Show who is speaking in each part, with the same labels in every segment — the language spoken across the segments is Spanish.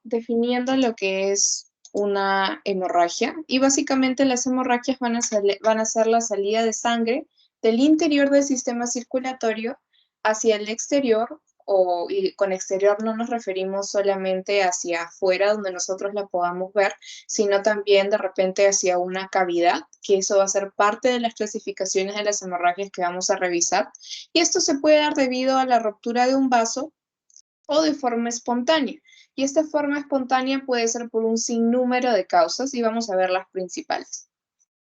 Speaker 1: definiendo lo que es una hemorragia, y básicamente las hemorragias van a ser la salida de sangre del interior del sistema circulatorio hacia el exterior, y con exterior no nos referimos solamente hacia afuera donde nosotros la podamos ver, sino también de repente hacia una cavidad, que eso va a ser parte de las clasificaciones de las hemorragias que vamos a revisar, y esto se puede dar debido a la ruptura de un vaso o de forma espontánea. Y esta forma espontánea puede ser por un sinnúmero de causas y vamos a ver las principales.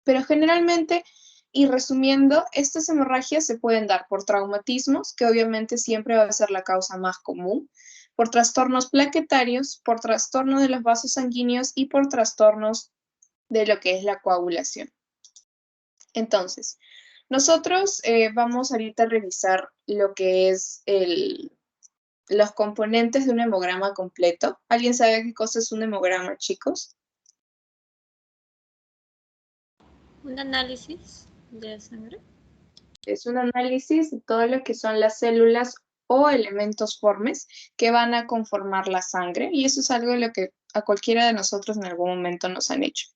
Speaker 1: Pero generalmente, y resumiendo, estas hemorragias se pueden dar por traumatismos, que obviamente siempre va a ser la causa más común, por trastornos plaquetarios, por trastornos de los vasos sanguíneos y por trastornos de lo que es la coagulación. Entonces, nosotros vamos ahorita a revisar lo que es los componentes de un hemograma completo. ¿Alguien sabe qué cosa es un hemograma, chicos?
Speaker 2: ¿Un análisis de sangre?
Speaker 1: Es un análisis de todo lo que son las células o elementos formes que van a conformar la sangre, y eso es algo de lo que a cualquiera de nosotros en algún momento nos han hecho.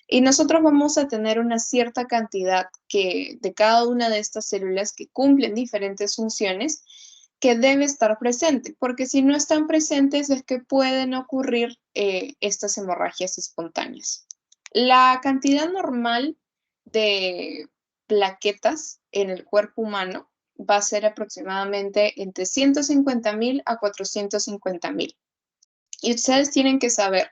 Speaker 1: Y nosotros vamos a tener una cierta cantidad de cada una de estas células que cumplen diferentes funciones, que debe estar presente, porque si no están presentes es que pueden ocurrir estas hemorragias espontáneas. La cantidad normal de plaquetas en el cuerpo humano va a ser aproximadamente entre 150.000 a 450.000. Y ustedes tienen que saber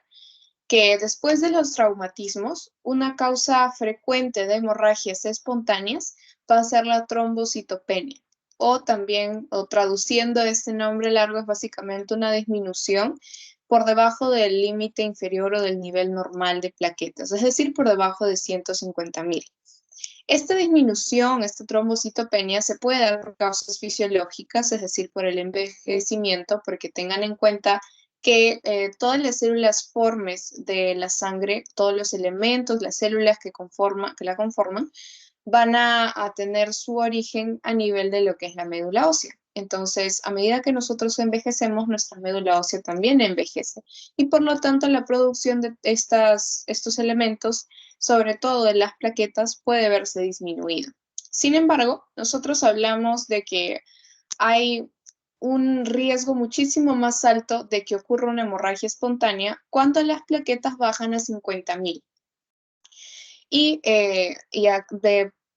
Speaker 1: que después de los traumatismos, una causa frecuente de hemorragias espontáneas va a ser la trombocitopenia, o también, o traduciendo este nombre largo, es básicamente una disminución por debajo del límite inferior o del nivel normal de plaquetas, es decir, por debajo de 150.000. Esta disminución, esta trombocitopenia, se puede dar por causas fisiológicas, es decir, por el envejecimiento, porque tengan en cuenta que todas las células formes de la sangre, todos los elementos, las células que la conforman, van a tener su origen a nivel de lo que es la médula ósea. Entonces, a medida que nosotros envejecemos, nuestra médula ósea también envejece. Y por lo tanto, la producción de estos elementos, sobre todo de las plaquetas, puede verse disminuido. Sin embargo, nosotros hablamos de que hay un riesgo muchísimo más alto de que ocurra una hemorragia espontánea cuando las plaquetas bajan a 50.000.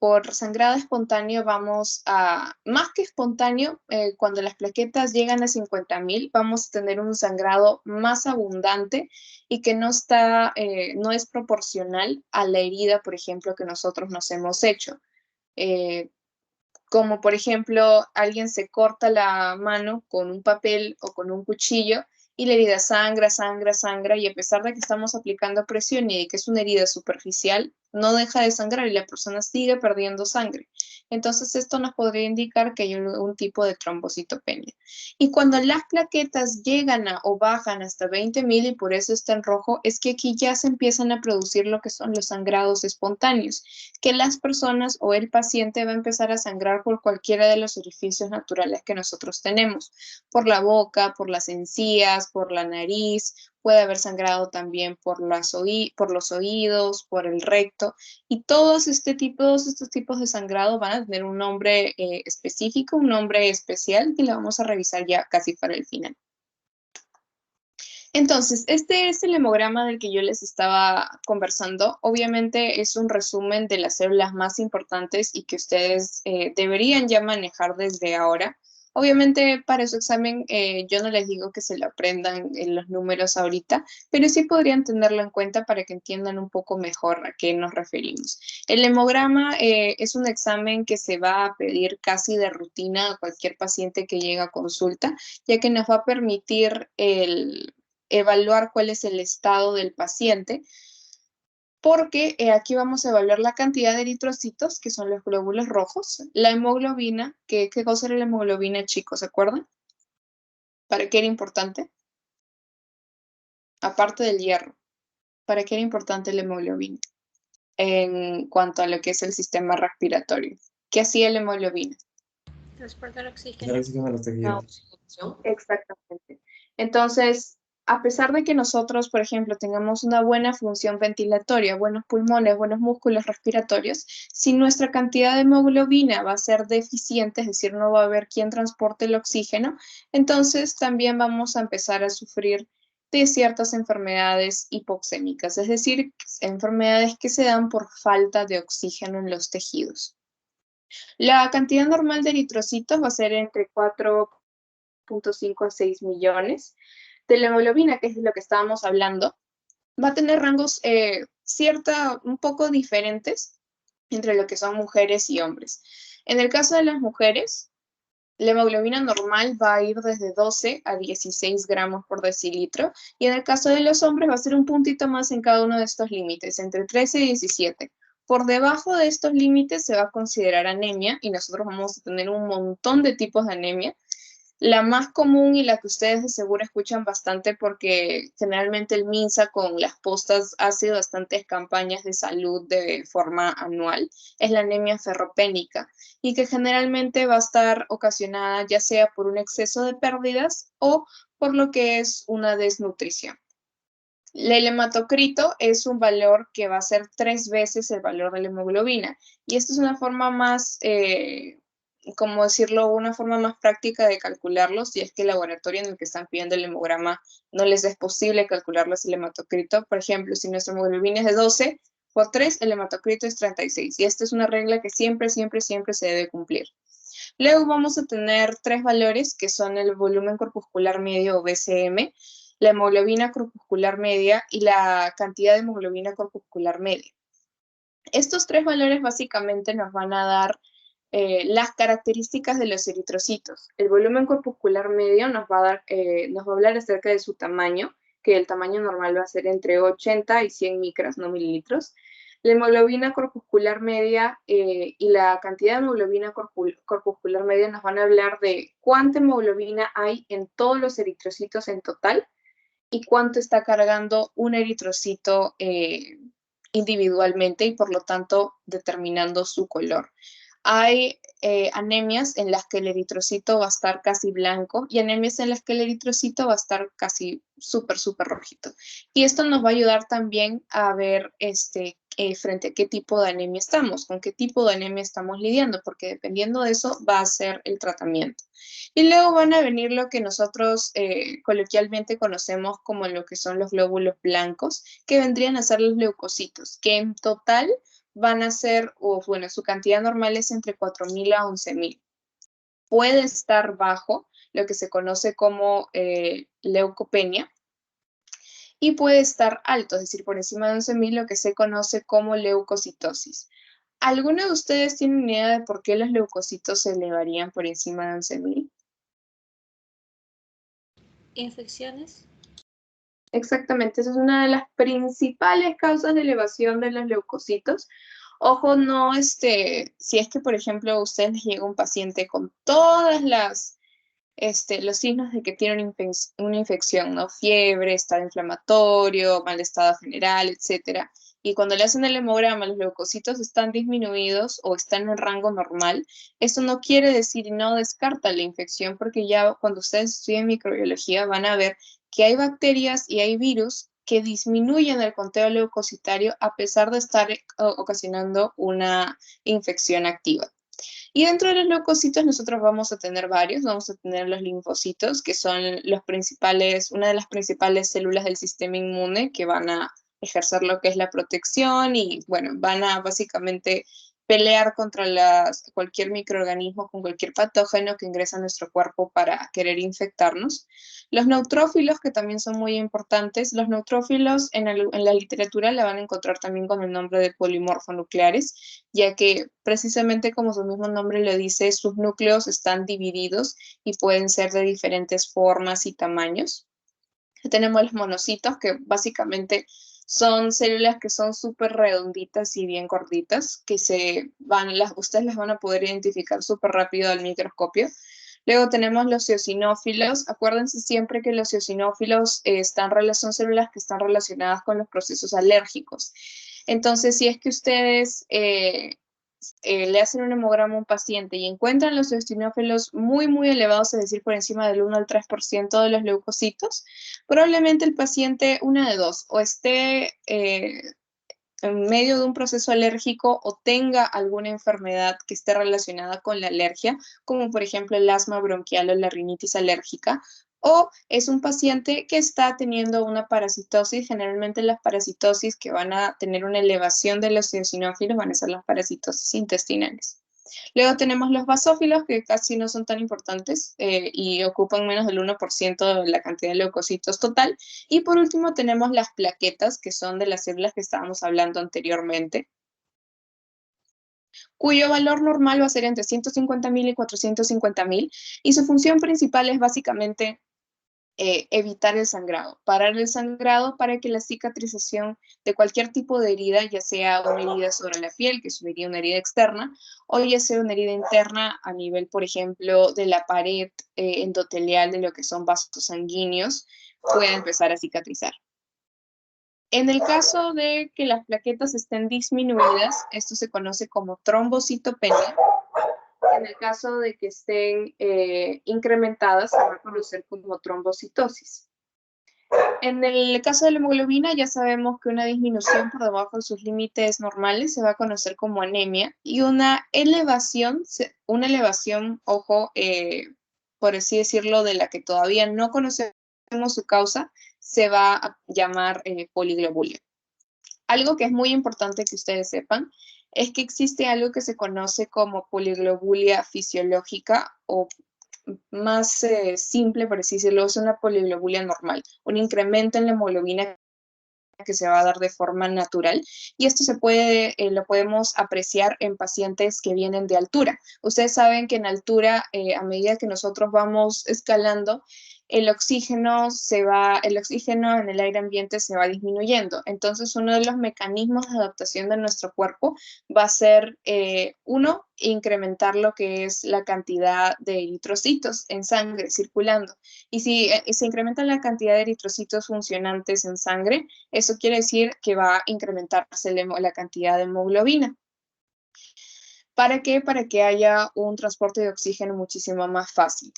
Speaker 1: Por sangrado espontáneo vamos a, más que espontáneo, cuando las plaquetas llegan a 50.000, vamos a tener un sangrado más abundante y que no es proporcional a la herida, por ejemplo, que nosotros nos hemos hecho. Como por ejemplo, alguien se corta la mano con un papel o con un cuchillo y la herida sangra, sangra, sangra, y a pesar de que estamos aplicando presión y de que es una herida superficial, no deja de sangrar y la persona sigue perdiendo sangre. Entonces esto nos podría indicar que hay un tipo de trombocitopenia. Y cuando las plaquetas llegan o bajan hasta 20.000 y por eso está en rojo, es que aquí ya se empiezan a producir lo que son los sangrados espontáneos, que las personas o el paciente va a empezar a sangrar por cualquiera de los orificios naturales que nosotros tenemos, por la boca, por las encías, por la nariz, puede haber sangrado también por los oídos, por el recto, y todos estos tipos de sangrado van a tener un nombre específico, un nombre especial, que lo vamos a revisar ya casi para el final. Entonces, este es el hemograma del que yo les estaba conversando. Obviamente es un resumen de las células más importantes y que ustedes deberían ya manejar desde ahora. Obviamente para su examen yo no les digo que se lo aprendan en los números ahorita, pero sí podrían tenerlo en cuenta para que entiendan un poco mejor a qué nos referimos. El hemograma es un examen que se va a pedir casi de rutina a cualquier paciente que llegue a consulta, ya que nos va a permitir evaluar cuál es el estado del paciente, porque aquí vamos a evaluar la cantidad de eritrocitos, que son los glóbulos rojos, la hemoglobina, ¿qué cosa era la hemoglobina, chicos? ¿Se acuerdan? ¿Para qué era importante? Aparte del hierro, ¿para qué era importante la hemoglobina? En cuanto a lo que es el sistema respiratorio. ¿Qué hacía la hemoglobina?
Speaker 2: Transportar oxígeno.
Speaker 1: Exactamente. Entonces, a pesar de que nosotros, por ejemplo, tengamos una buena función ventilatoria, buenos pulmones, buenos músculos respiratorios, si nuestra cantidad de hemoglobina va a ser deficiente, es decir, no va a haber quien transporte el oxígeno, entonces también vamos a empezar a sufrir de ciertas enfermedades hipoxémicas, es decir, enfermedades que se dan por falta de oxígeno en los tejidos. La cantidad normal de eritrocitos va a ser entre 4,5 a 6 millones. De la hemoglobina, que es de lo que estábamos hablando, va a tener rangos un poco diferentes entre lo que son mujeres y hombres. En el caso de las mujeres, la hemoglobina normal va a ir desde 12 a 16 gramos por decilitro y en el caso de los hombres va a ser un puntito más en cada uno de estos límites, entre 13 y 17. Por debajo de estos límites se va a considerar anemia y nosotros vamos a tener un montón de tipos de anemia. La más común y la que ustedes de seguro escuchan bastante porque generalmente el MINSA con las postas hace bastantes campañas de salud de forma anual, es la anemia ferropénica y que generalmente va a estar ocasionada ya sea por un exceso de pérdidas o por lo que es una desnutrición. El hematocrito es un valor que va a ser 3 veces el valor de la hemoglobina y esta es una forma más como decirlo, una forma más práctica de calcularlos, si es que el laboratorio en el que están pidiendo el hemograma no les es posible calcularles el hematocrito. Por ejemplo, si nuestra hemoglobina es de 12 por 3, el hematocrito es 36. Y esta es una regla que siempre, siempre, siempre se debe cumplir. Luego vamos a tener 3 valores que son el volumen corpuscular medio o BCM, la hemoglobina corpuscular media y la cantidad de hemoglobina corpuscular media. Estos 3 valores básicamente nos van a dar las características de los eritrocitos. El volumen corpuscular medio nos va a hablar acerca de su tamaño, que el tamaño normal va a ser entre 80 y 100 micras, no mililitros. La hemoglobina corpuscular media y la cantidad de hemoglobina corpuscular media nos van a hablar de cuánta hemoglobina hay en todos los eritrocitos en total y cuánto está cargando un eritrocito individualmente y por lo tanto determinando su color. Hay anemias en las que el eritrocito va a estar casi blanco y anemias en las que el eritrocito va a estar casi súper, súper rojito. Y esto nos va a ayudar también a ver frente a qué tipo de anemia estamos, con qué tipo de anemia estamos lidiando, porque dependiendo de eso va a ser el tratamiento. Y luego van a venir lo que nosotros coloquialmente conocemos como lo que son los glóbulos blancos, que vendrían a ser los leucocitos, que en total van a ser, bueno, su cantidad normal es entre 4.000 a 11.000. Puede estar bajo lo que se conoce como leucopenia y puede estar alto, es decir, por encima de 11.000, lo que se conoce como leucocitosis. ¿Alguno de ustedes tiene una idea de por qué los leucocitos se elevarían por encima de 11.000?
Speaker 2: Infecciones.
Speaker 1: Exactamente, esa es una de las principales causas de elevación de los leucocitos. Ojo, no, si es que, por ejemplo, a ustedes les llega un paciente con todas los signos de que tiene una infección, ¿no? Fiebre, estado inflamatorio, mal estado general, etcétera. Y cuando le hacen el hemograma, los leucocitos están disminuidos o están en rango normal. Eso no quiere decir y no descarta la infección, porque ya cuando ustedes estudian microbiología van a ver que hay bacterias y hay virus que disminuyen el conteo leucocitario a pesar de estar ocasionando una infección activa. Y dentro de los leucocitos nosotros vamos a tener varios, vamos a tener los linfocitos, que son una de las principales células del sistema inmune que van a ejercer lo que es la protección y, bueno, van a básicamente pelear contra cualquier microorganismo con cualquier patógeno que ingresa a nuestro cuerpo para querer infectarnos. Los neutrófilos, que también son muy importantes, los neutrófilos en la literatura la van a encontrar también con el nombre de polimorfonucleares, ya que precisamente como su mismo nombre lo dice, sus núcleos están divididos y pueden ser de diferentes formas y tamaños. Tenemos los monocitos, que básicamente son células que son súper redonditas y bien gorditas, que ustedes las van a poder identificar súper rápido al microscopio. Luego tenemos los eosinófilos. Acuérdense siempre que los eosinófilos son células que están relacionadas con los procesos alérgicos. Entonces, si es que ustedes le hacen un hemograma a un paciente y encuentran los eosinófilos muy, muy elevados, es decir, por encima del 1 al 3% de los leucocitos, probablemente el paciente, una de dos, o esté en medio de un proceso alérgico o tenga alguna enfermedad que esté relacionada con la alergia, como por ejemplo el asma bronquial o la rinitis alérgica, o es un paciente que está teniendo una parasitosis. Generalmente las parasitosis que van a tener una elevación de los eosinófilos van a ser las parasitosis intestinales. Luego tenemos los basófilos, que casi no son tan importantes y ocupan menos del 1% de la cantidad de leucocitos total. Y por último tenemos las plaquetas, que son de las células que estábamos hablando anteriormente, cuyo valor normal va a ser entre 150.000 y 450.000, y su función principal es básicamente evitar el sangrado, parar el sangrado para que la cicatrización de cualquier tipo de herida, ya sea una herida sobre la piel, que sería una herida externa, o ya sea una herida interna a nivel, por ejemplo, de la pared endotelial de lo que son vasos sanguíneos, pueda empezar a cicatrizar. En el caso de que las plaquetas estén disminuidas, esto se conoce como trombocitopenia. En el caso de que estén incrementadas, se va a conocer como trombocitosis. En el caso de la hemoglobina, ya sabemos que una disminución por debajo de sus límites normales se va a conocer como anemia, y una elevación, ojo, por así decirlo, de la que todavía no conocemos su causa, se va a llamar poliglobulia. Algo que es muy importante que ustedes sepan es que existe algo que se conoce como poliglobulia fisiológica, o más simple, por así decirlo, es una poliglobulia normal, un incremento en la hemoglobina que se va a dar de forma natural, y esto lo podemos apreciar en pacientes que vienen de altura. Ustedes saben que en altura, a medida que nosotros vamos escalando, el oxígeno en el aire ambiente se va disminuyendo. Entonces, uno de los mecanismos de adaptación de nuestro cuerpo va a ser, uno, incrementar lo que es la cantidad de eritrocitos en sangre circulando. Y si se incrementa la cantidad de eritrocitos funcionantes en sangre, eso quiere decir que va a incrementarse la cantidad de hemoglobina. ¿Para qué? Para que haya un transporte de oxígeno muchísimo más fácil.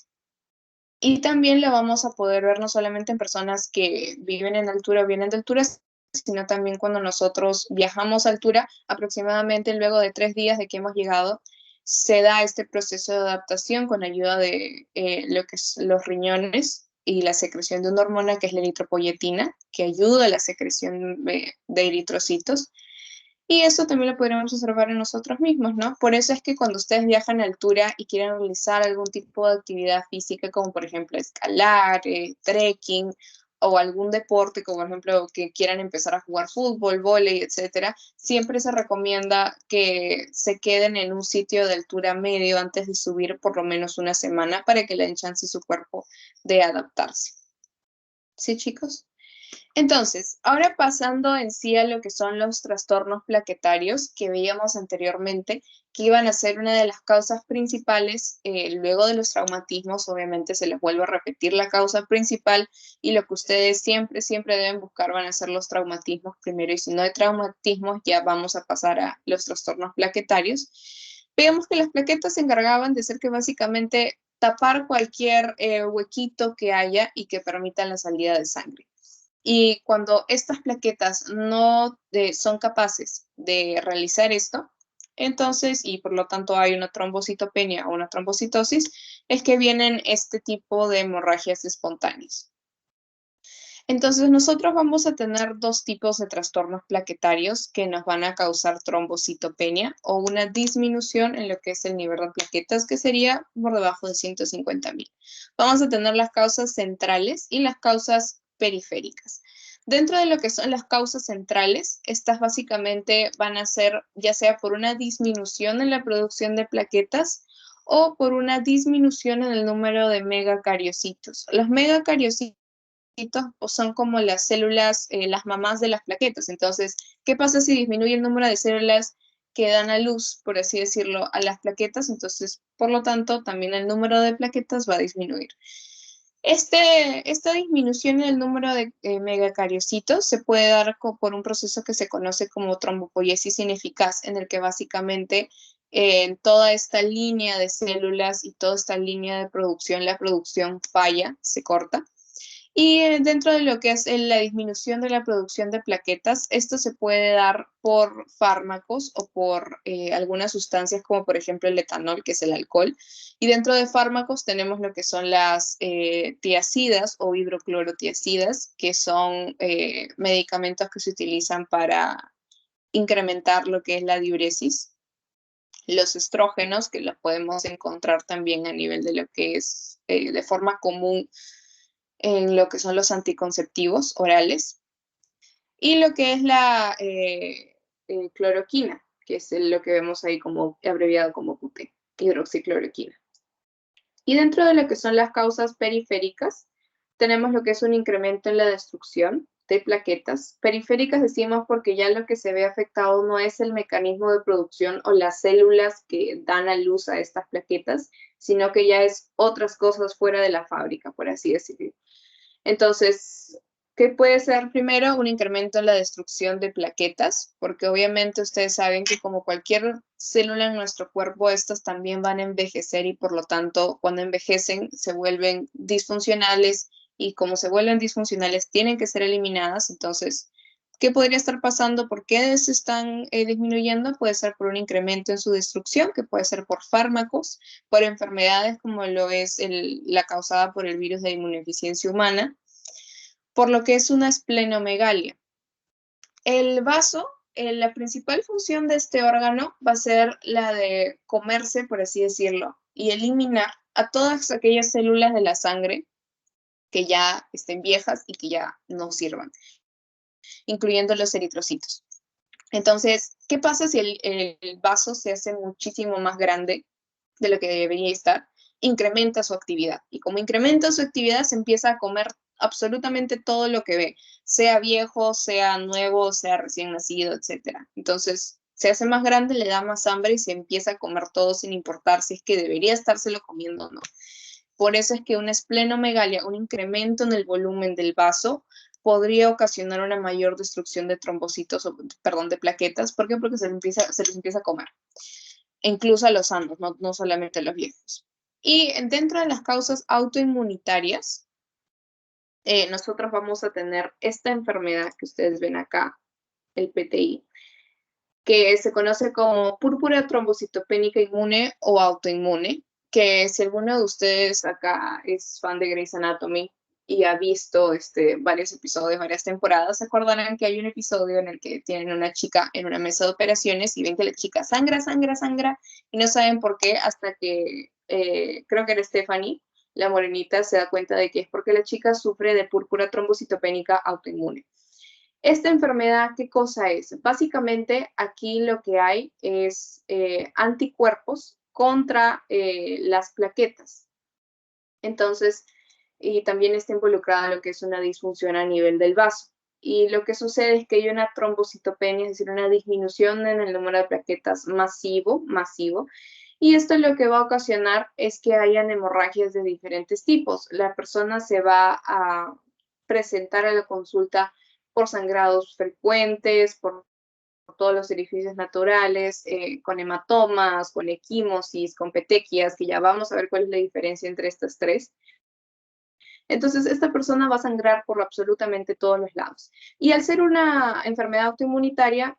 Speaker 1: Y también lo vamos a poder ver no solamente en personas que viven en altura o vienen de altura, sino también cuando nosotros viajamos a altura, aproximadamente luego de 3 días de que hemos llegado, se da este proceso de adaptación con ayuda de lo que es los riñones y la secreción de una hormona que es la eritropoyetina, que ayuda a la secreción de eritrocitos. Y eso también lo podríamos observar en nosotros mismos, ¿no? Por eso es que cuando ustedes viajan a altura y quieren realizar algún tipo de actividad física, como por ejemplo escalar, trekking, o algún deporte, como por ejemplo que quieran empezar a jugar fútbol, vóley, etcétera, siempre se recomienda que se queden en un sitio de altura medio antes de subir por lo menos una semana, para que le den chance a su cuerpo de adaptarse. ¿Sí, chicos? Entonces, ahora pasando en sí a lo que son los trastornos plaquetarios que veíamos anteriormente, que iban a ser una de las causas principales, luego de los traumatismos. Obviamente se les vuelve a repetir la causa principal, y lo que ustedes siempre, siempre deben buscar van a ser los traumatismos primero, y si no hay traumatismos ya vamos a pasar a los trastornos plaquetarios. Veamos que las plaquetas se encargaban de hacer que básicamente tapar cualquier huequito que haya y que permita la salida de sangre. Y cuando estas plaquetas no son capaces de realizar esto, entonces, y por lo tanto hay una trombocitopenia o una trombocitosis, es que vienen este tipo de hemorragias espontáneas. Entonces, nosotros vamos a tener dos tipos de trastornos plaquetarios que nos van a causar trombocitopenia, o una disminución en lo que es el nivel de plaquetas, que sería por debajo de 150.000. Vamos a tener las causas centrales y las causas periféricas. Dentro de lo que son las causas centrales, estas básicamente van a ser ya sea por una disminución en la producción de plaquetas o por una disminución en el número de megacariocitos. Los megacariocitos son como las células, las mamás de las plaquetas. Entonces, ¿qué pasa si disminuye el número de células que dan a luz, por así decirlo, a las plaquetas? Entonces, por lo tanto, también el número de plaquetas va a disminuir. Esta disminución en el número de megacariocitos se puede dar por un proceso que se conoce como trombopoiesis ineficaz, en el que básicamente en toda esta línea de células y toda esta línea de producción, la producción falla, se corta. Y dentro de lo que es la disminución de la producción de plaquetas, esto se puede dar por fármacos o por algunas sustancias como por ejemplo el etanol, que es el alcohol. Y dentro de fármacos tenemos lo que son las tiacidas o hidroclorotiacidas, que son medicamentos que se utilizan para incrementar lo que es la diuresis. Los estrógenos, que los podemos encontrar también a nivel de lo que es de forma común en lo que son los anticonceptivos orales, y lo que es la cloroquina, que es lo que vemos ahí como abreviado como QT, hidroxicloroquina. Y dentro de lo que son las causas periféricas, tenemos lo que es un incremento en la destrucción de plaquetas. Periféricas decimos porque ya lo que se ve afectado no es el mecanismo de producción o las células que dan a luz a estas plaquetas, sino que ya es otras cosas fuera de la fábrica, por así decirlo. Entonces, ¿qué puede ser primero? Un incremento en la destrucción de plaquetas, porque obviamente ustedes saben que como cualquier célula en nuestro cuerpo, estas también van a envejecer y por lo tanto, cuando envejecen, se vuelven disfuncionales y como se vuelven disfuncionales, tienen que ser eliminadas. Entonces, ¿qué podría estar pasando? ¿Por qué se están disminuyendo? Puede ser por un incremento en su destrucción, que puede ser por fármacos, por enfermedades como lo es la causada por el virus de inmunodeficiencia humana, por lo que es una esplenomegalia. El vaso, la principal función de este órgano va a ser la de comerse, por así decirlo, y eliminar a todas aquellas células de la sangre que ya estén viejas y que ya no sirvan, incluyendo los eritrocitos. Entonces, ¿qué pasa si el vaso se hace muchísimo más grande de lo que debería estar? Incrementa su actividad. Y como incrementa su actividad, se empieza a comer absolutamente todo lo que ve, sea viejo, sea nuevo, sea recién nacido, etc. Entonces, se hace más grande, le da más hambre y se empieza a comer todo sin importar si es que debería estárselo comiendo o no. Por eso es que una esplenomegalia, un incremento en el volumen del vaso, podría ocasionar una mayor destrucción de trombocitos, perdón, de plaquetas. ¿Por qué? Porque se les empieza a comer, incluso a los sanos, no solamente a los viejos. Y dentro de las causas autoinmunitarias, nosotros vamos a tener esta enfermedad que ustedes ven acá, el PTI, que se conoce como púrpura trombocitopénica inmune o autoinmune, que si alguno de ustedes acá es fan de Grey's Anatomy y ha visto varios episodios, varias temporadas, se acordarán que hay un episodio en el que tienen una chica en una mesa de operaciones y ven que la chica sangra, sangra, sangra y no saben por qué hasta que creo que era Stephanie, la morenita, se da cuenta de que es porque la chica sufre de púrpura trombocitopénica autoinmune. Esta enfermedad, ¿qué cosa es? Básicamente aquí lo que hay es anticuerpos contra las plaquetas. Entonces, y también está involucrada lo que es una disfunción a nivel del vaso. Y lo que sucede es que hay una trombocitopenia, es decir, una disminución en el número de plaquetas masivo. Y esto lo que va a ocasionar es que hayan hemorragias de diferentes tipos. La persona se va a presentar a la consulta por sangrados frecuentes, por todos los orificios naturales, con hematomas, con equimosis, con petequias, que ya vamos a ver cuál es la diferencia entre estas tres. Entonces, esta persona va a sangrar por absolutamente todos los lados. Y al ser una enfermedad autoinmunitaria,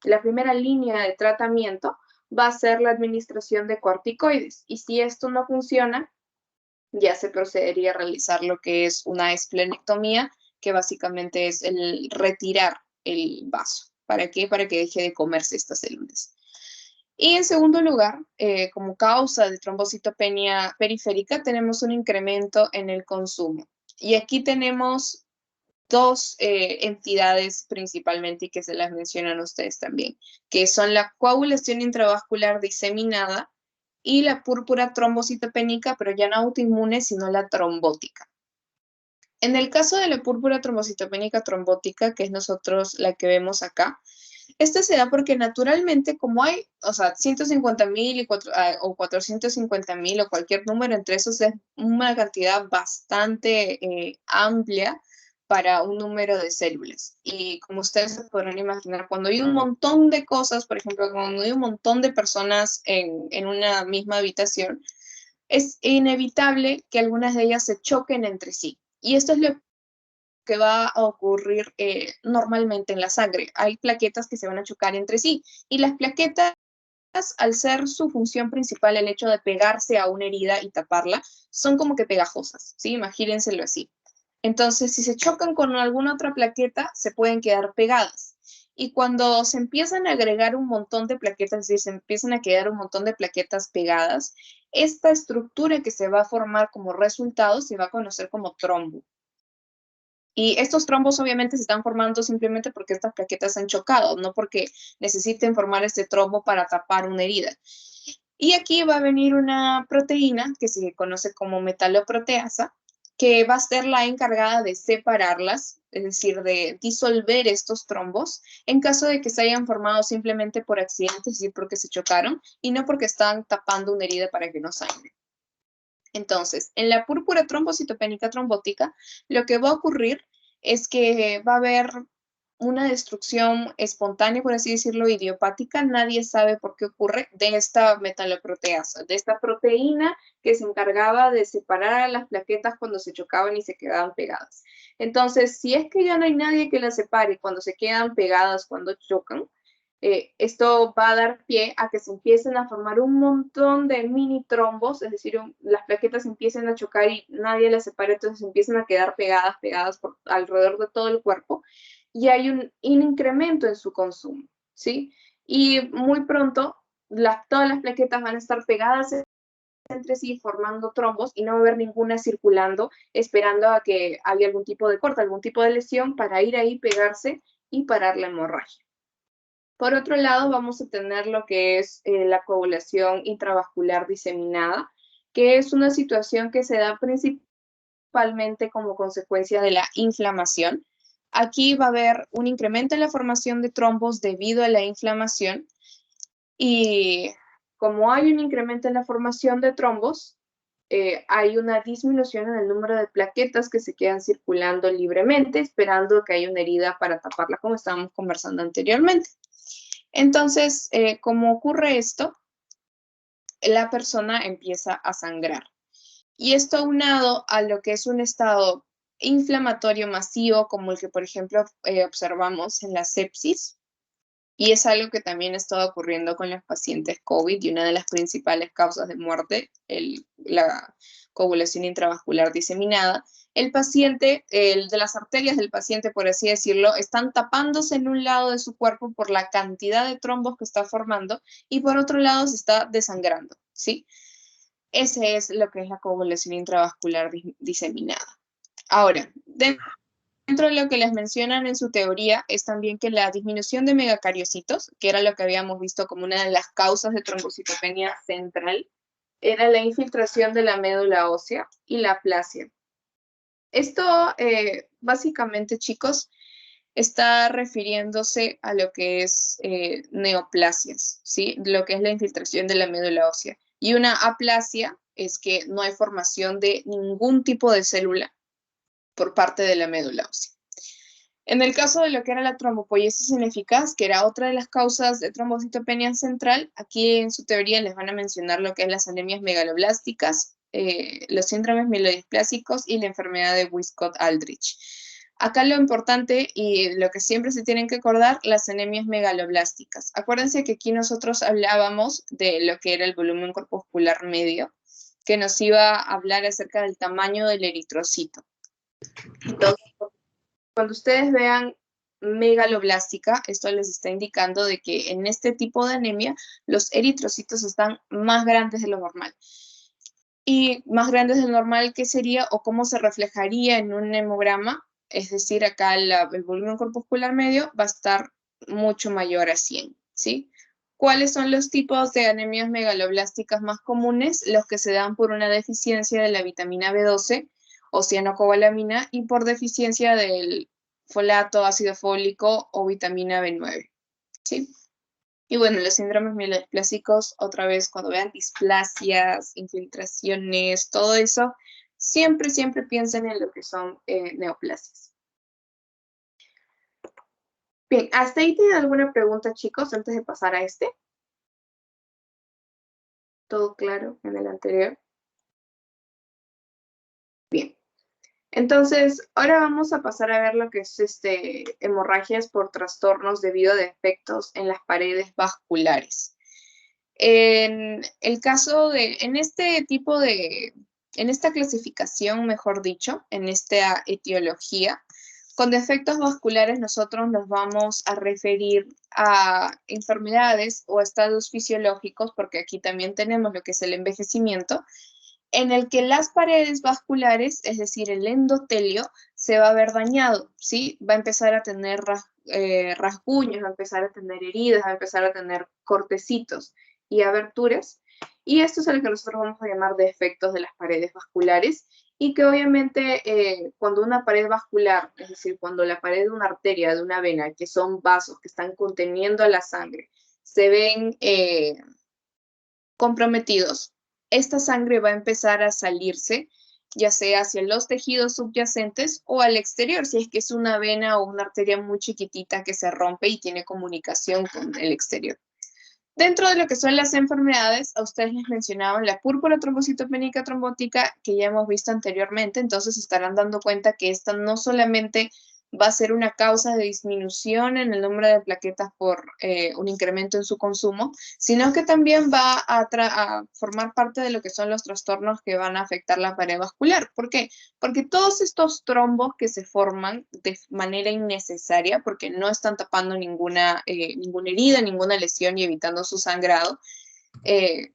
Speaker 1: la primera línea de tratamiento va a ser la administración de corticoides. Y si esto no funciona, ya se procedería a realizar lo que es una esplenectomía, que básicamente es el retirar el vaso. ¿Para qué? Para que deje de comerse estas células. Y en segundo lugar, como causa de trombocitopenia periférica, tenemos un incremento en el consumo. Y aquí tenemos dos entidades principalmente y que se las mencionan ustedes también, que son la coagulación intravascular diseminada y la púrpura trombocitopénica, pero ya no autoinmune, sino la trombótica. En el caso de la púrpura trombocitopénica trombótica, que es nosotros la que vemos acá, esta se da porque naturalmente, como hay, o sea, 150,000 o 450,000 o cualquier número entre esos, es una cantidad bastante amplia para un número de células. Y como ustedes se podrán imaginar, cuando hay un montón de cosas, por ejemplo, cuando hay un montón de personas en una misma habitación, es inevitable que algunas de ellas se choquen entre sí. Y esto es lo que va a ocurrir normalmente en la sangre. Hay plaquetas que se van a chocar entre sí y las plaquetas, al ser su función principal el hecho de pegarse a una herida y taparla, son como que pegajosas, ¿sí? Imagínenselo así. Entonces, si se chocan con alguna otra plaqueta, se pueden quedar pegadas. Y cuando se empiezan a agregar un montón de plaquetas, es decir, se empiezan a quedar un montón de plaquetas pegadas, esta estructura que se va a formar como resultado se va a conocer como trombo. Y estos trombos obviamente se están formando simplemente porque estas plaquetas han chocado, no porque necesiten formar este trombo para tapar una herida. Y aquí va a venir una proteína que se conoce como metaloproteasa, que va a ser la encargada de separarlas, es decir, de disolver estos trombos, en caso de que se hayan formado simplemente por accidente, es decir, porque se chocaron, y no porque están tapando una herida para que no sangre. Entonces, en la púrpura trombocitopénica trombótica, lo que va a ocurrir es que va a haber una destrucción espontánea, por así decirlo, idiopática. Nadie sabe por qué ocurre de esta metaloproteasa, de esta proteína que se encargaba de separar a las plaquetas cuando se chocaban y se quedaban pegadas. Entonces, si es que ya no hay nadie que las separe cuando se quedan pegadas, cuando chocan, esto va a dar pie a que se empiecen a formar un montón de mini trombos, es decir, las plaquetas empiecen a chocar y nadie las separa, entonces empiezan a quedar pegadas por alrededor de todo el cuerpo y hay un incremento en su consumo, ¿sí? Y muy pronto todas las plaquetas van a estar pegadas entre sí formando trombos y no va a haber ninguna circulando esperando a que haya algún tipo de corte, algún tipo de lesión para ir ahí, pegarse y parar la hemorragia. Por otro lado, vamos a tener lo que es la coagulación intravascular diseminada, que es una situación que se da principalmente como consecuencia de la inflamación. Aquí va a haber un incremento en la formación de trombos debido a la inflamación y como hay un incremento en la formación de trombos, hay una disminución en el número de plaquetas que se quedan circulando libremente, esperando que haya una herida para taparla, como estábamos conversando anteriormente. Entonces, como ocurre esto, la persona empieza a sangrar. Y esto aunado a lo que es un estado inflamatorio masivo, como el que, por ejemplo, observamos en la sepsis, y es algo que también ha estado ocurriendo con los pacientes COVID y una de las principales causas de muerte, la coagulación intravascular diseminada. El paciente, el de las arterias del paciente, por así decirlo, están tapándose en un lado de su cuerpo por la cantidad de trombos que está formando y por otro lado se está desangrando, ¿sí? Ese es lo que es la coagulación intravascular diseminada. Ahora, dentro de lo que les mencionan en su teoría es también que la disminución de megacariocitos, que era lo que habíamos visto como una de las causas de trombocitopenia central, era la infiltración de la médula ósea y la aplasia. Esto, básicamente, chicos, está refiriéndose a lo que es neoplasias, ¿sí? Lo que es la infiltración de la médula ósea. Y una aplasia es que no hay formación de ningún tipo de célula por parte de la médula ósea. En el caso de lo que era la trombopoiesis ineficaz, que era otra de las causas de trombocitopenia central, aquí en su teoría les van a mencionar lo que es las anemias megaloblásticas, los síndromes mielodisplásicos y la enfermedad de Wiskott-Aldrich. Acá lo importante y lo que siempre se tienen que acordar, las anemias megaloblásticas. Acuérdense que aquí nosotros hablábamos de lo que era el volumen corpuscular medio, que nos iba a hablar acerca del tamaño del eritrocito. Entonces, cuando ustedes vean megaloblástica, esto les está indicando de que en este tipo de anemia los eritrocitos están más grandes de lo normal. Y más grandes de lo normal, ¿qué sería o cómo se reflejaría en un hemograma? Es decir, acá el volumen corpuscular medio va a estar mucho mayor a 100, ¿sí? ¿Cuáles son los tipos de anemias megaloblásticas más comunes? Los que se dan por una deficiencia de la vitamina B12 o cianocobalamina y por deficiencia del folato, ácido fólico o vitamina B9, ¿sí? Y bueno, los síndromes mielodisplásicos, otra vez, cuando vean displasias, infiltraciones, todo eso, siempre piensen en lo que son neoplasias. Bien, ¿hasta ahí tienen alguna pregunta, chicos, antes de pasar a este? ¿Todo claro en el anterior? Bien. Entonces, ahora vamos a pasar a ver lo que es hemorragias por trastornos debido a defectos en las paredes vasculares. En el caso de, en esta clasificación, mejor dicho, en esta etiología, con defectos vasculares nosotros nos vamos a referir a enfermedades o estados fisiológicos, porque aquí también tenemos lo que es el envejecimiento, en el que las paredes vasculares, es decir, el endotelio, se va a ver dañado, ¿sí? Va a empezar a tener rasguños, va a empezar a tener heridas, va a empezar a tener cortecitos y aberturas. Y esto es lo que nosotros vamos a llamar defectos de las paredes vasculares y que obviamente cuando una pared vascular, es decir, cuando la pared de una arteria, de una vena, que son vasos que están conteniendo la sangre, se ven comprometidos, esta sangre va a empezar a salirse, ya sea hacia los tejidos subyacentes o al exterior, si es que es una vena o una arteria muy chiquitita que se rompe y tiene comunicación con el exterior. Dentro de lo que son las enfermedades, a ustedes les mencionaban la púrpura trombocitopénica trombótica que ya hemos visto anteriormente, entonces se estarán dando cuenta que esta no solamente va a ser una causa de disminución en el número de plaquetas por un incremento en su consumo, sino que también va a formar parte de lo que son los trastornos que van a afectar la pared vascular. ¿Por qué? Porque todos estos trombos que se forman de manera innecesaria, porque no están tapando ninguna herida, ninguna lesión y evitando su sangrado,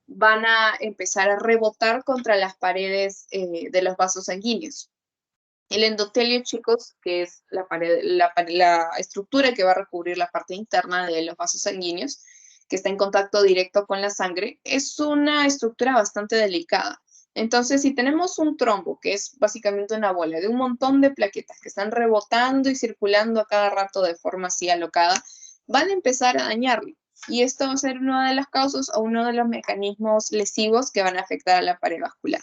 Speaker 1: van a empezar a rebotar contra las paredes de los vasos sanguíneos. El endotelio, chicos, que es la estructura que va a recubrir la parte interna de los vasos sanguíneos, que está en contacto directo con la sangre, es una estructura bastante delicada. Entonces, si tenemos un trombo, que es básicamente una bola de un montón de plaquetas que están rebotando y circulando a cada rato de forma así alocada, van a empezar a dañarlo. Y esto va a ser una de las causas o uno de los mecanismos lesivos que van a afectar a la pared vascular.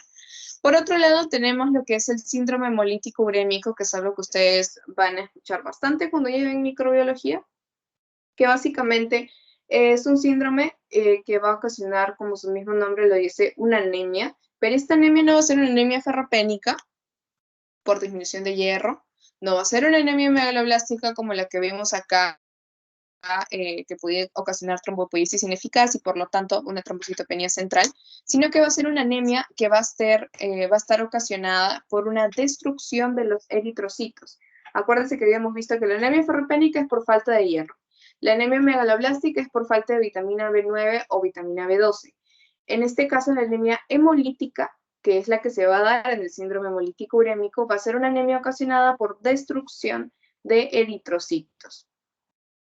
Speaker 1: Por otro lado, tenemos lo que es el síndrome hemolítico urémico, que es algo que ustedes van a escuchar bastante cuando lleven microbiología, que básicamente es un síndrome que va a ocasionar, como su mismo nombre lo dice, una anemia, pero esta anemia no va a ser una anemia ferropénica por disminución de hierro, no va a ser una anemia megaloblástica como la que vemos acá, que puede ocasionar trombopoiesis ineficaz y por lo tanto una trombocitopenia central, sino que va a ser una anemia que va a estar ocasionada por una destrucción de los eritrocitos. Acuérdense que habíamos visto que la anemia ferropénica es por falta de hierro. La anemia megaloblástica es por falta de vitamina B9 o vitamina B12. En este caso, la anemia hemolítica, que es la que se va a dar en el síndrome hemolítico urémico, va a ser una anemia ocasionada por destrucción de eritrocitos.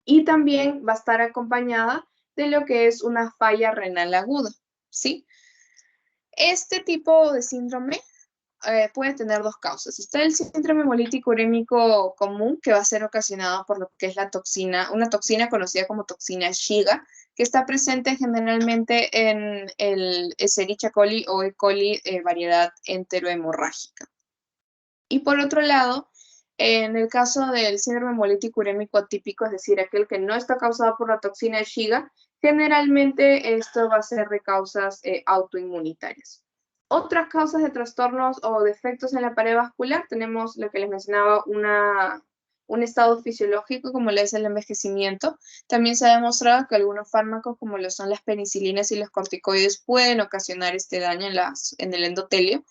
Speaker 1: Y también va a estar acompañada de lo que es una falla renal aguda, ¿sí? Este tipo de síndrome puede tener dos causas. Está el síndrome hemolítico urémico común, que va a ser ocasionado por lo que es la toxina, una toxina conocida como toxina Shiga, que está presente generalmente en el Escherichia coli o E. coli variedad enterohemorrágica. Y por otro lado, en el caso del síndrome hemolítico urémico atípico, es decir, aquel que no está causado por la toxina Shiga, generalmente esto va a ser de causas autoinmunitarias. Otras causas de trastornos o defectos en la pared vascular, tenemos lo que les mencionaba, un estado fisiológico como lo es el envejecimiento. También se ha demostrado que algunos fármacos como lo son las penicilinas y los corticoides pueden ocasionar este daño en el endotelio,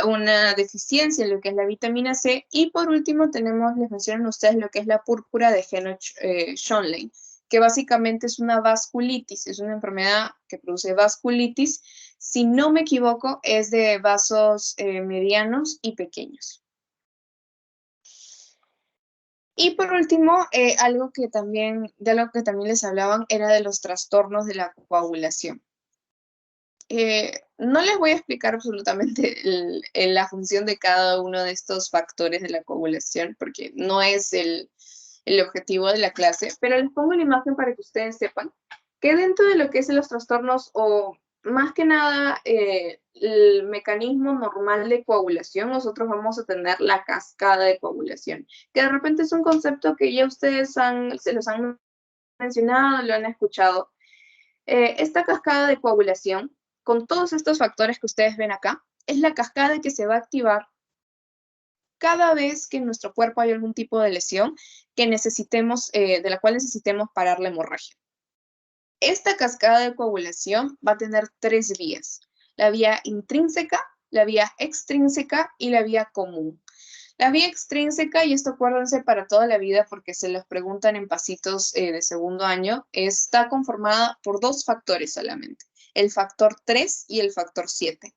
Speaker 1: una deficiencia en lo que es la vitamina C, y por último tenemos, les mencionan ustedes, lo que es la púrpura de Henoch-Schönlein, que básicamente es una vasculitis, es una enfermedad que produce vasculitis, si no me equivoco, es de vasos medianos y pequeños. Y por último, algo que también les hablaban era de los trastornos de la coagulación. No les voy a explicar absolutamente la función de cada uno de estos factores de la coagulación, porque no es el objetivo de la clase, pero les pongo una imagen para que ustedes sepan que dentro de lo que es los trastornos o más que nada, el mecanismo normal de coagulación, nosotros vamos a tener la cascada de coagulación, que de repente es un concepto que ya ustedes se los han mencionado, lo han escuchado. Esta cascada de coagulación, con todos estos factores que ustedes ven acá, es la cascada que se va a activar cada vez que en nuestro cuerpo hay algún tipo de lesión que necesitemos, de la cual necesitemos parar la hemorragia. Esta cascada de coagulación va a tener tres vías: la vía intrínseca, la vía extrínseca y la vía común. La vía extrínseca, y esto acuérdense para toda la vida porque se los preguntan en pasitos de segundo año, está conformada por dos factores solamente, el factor 3 y el factor 7.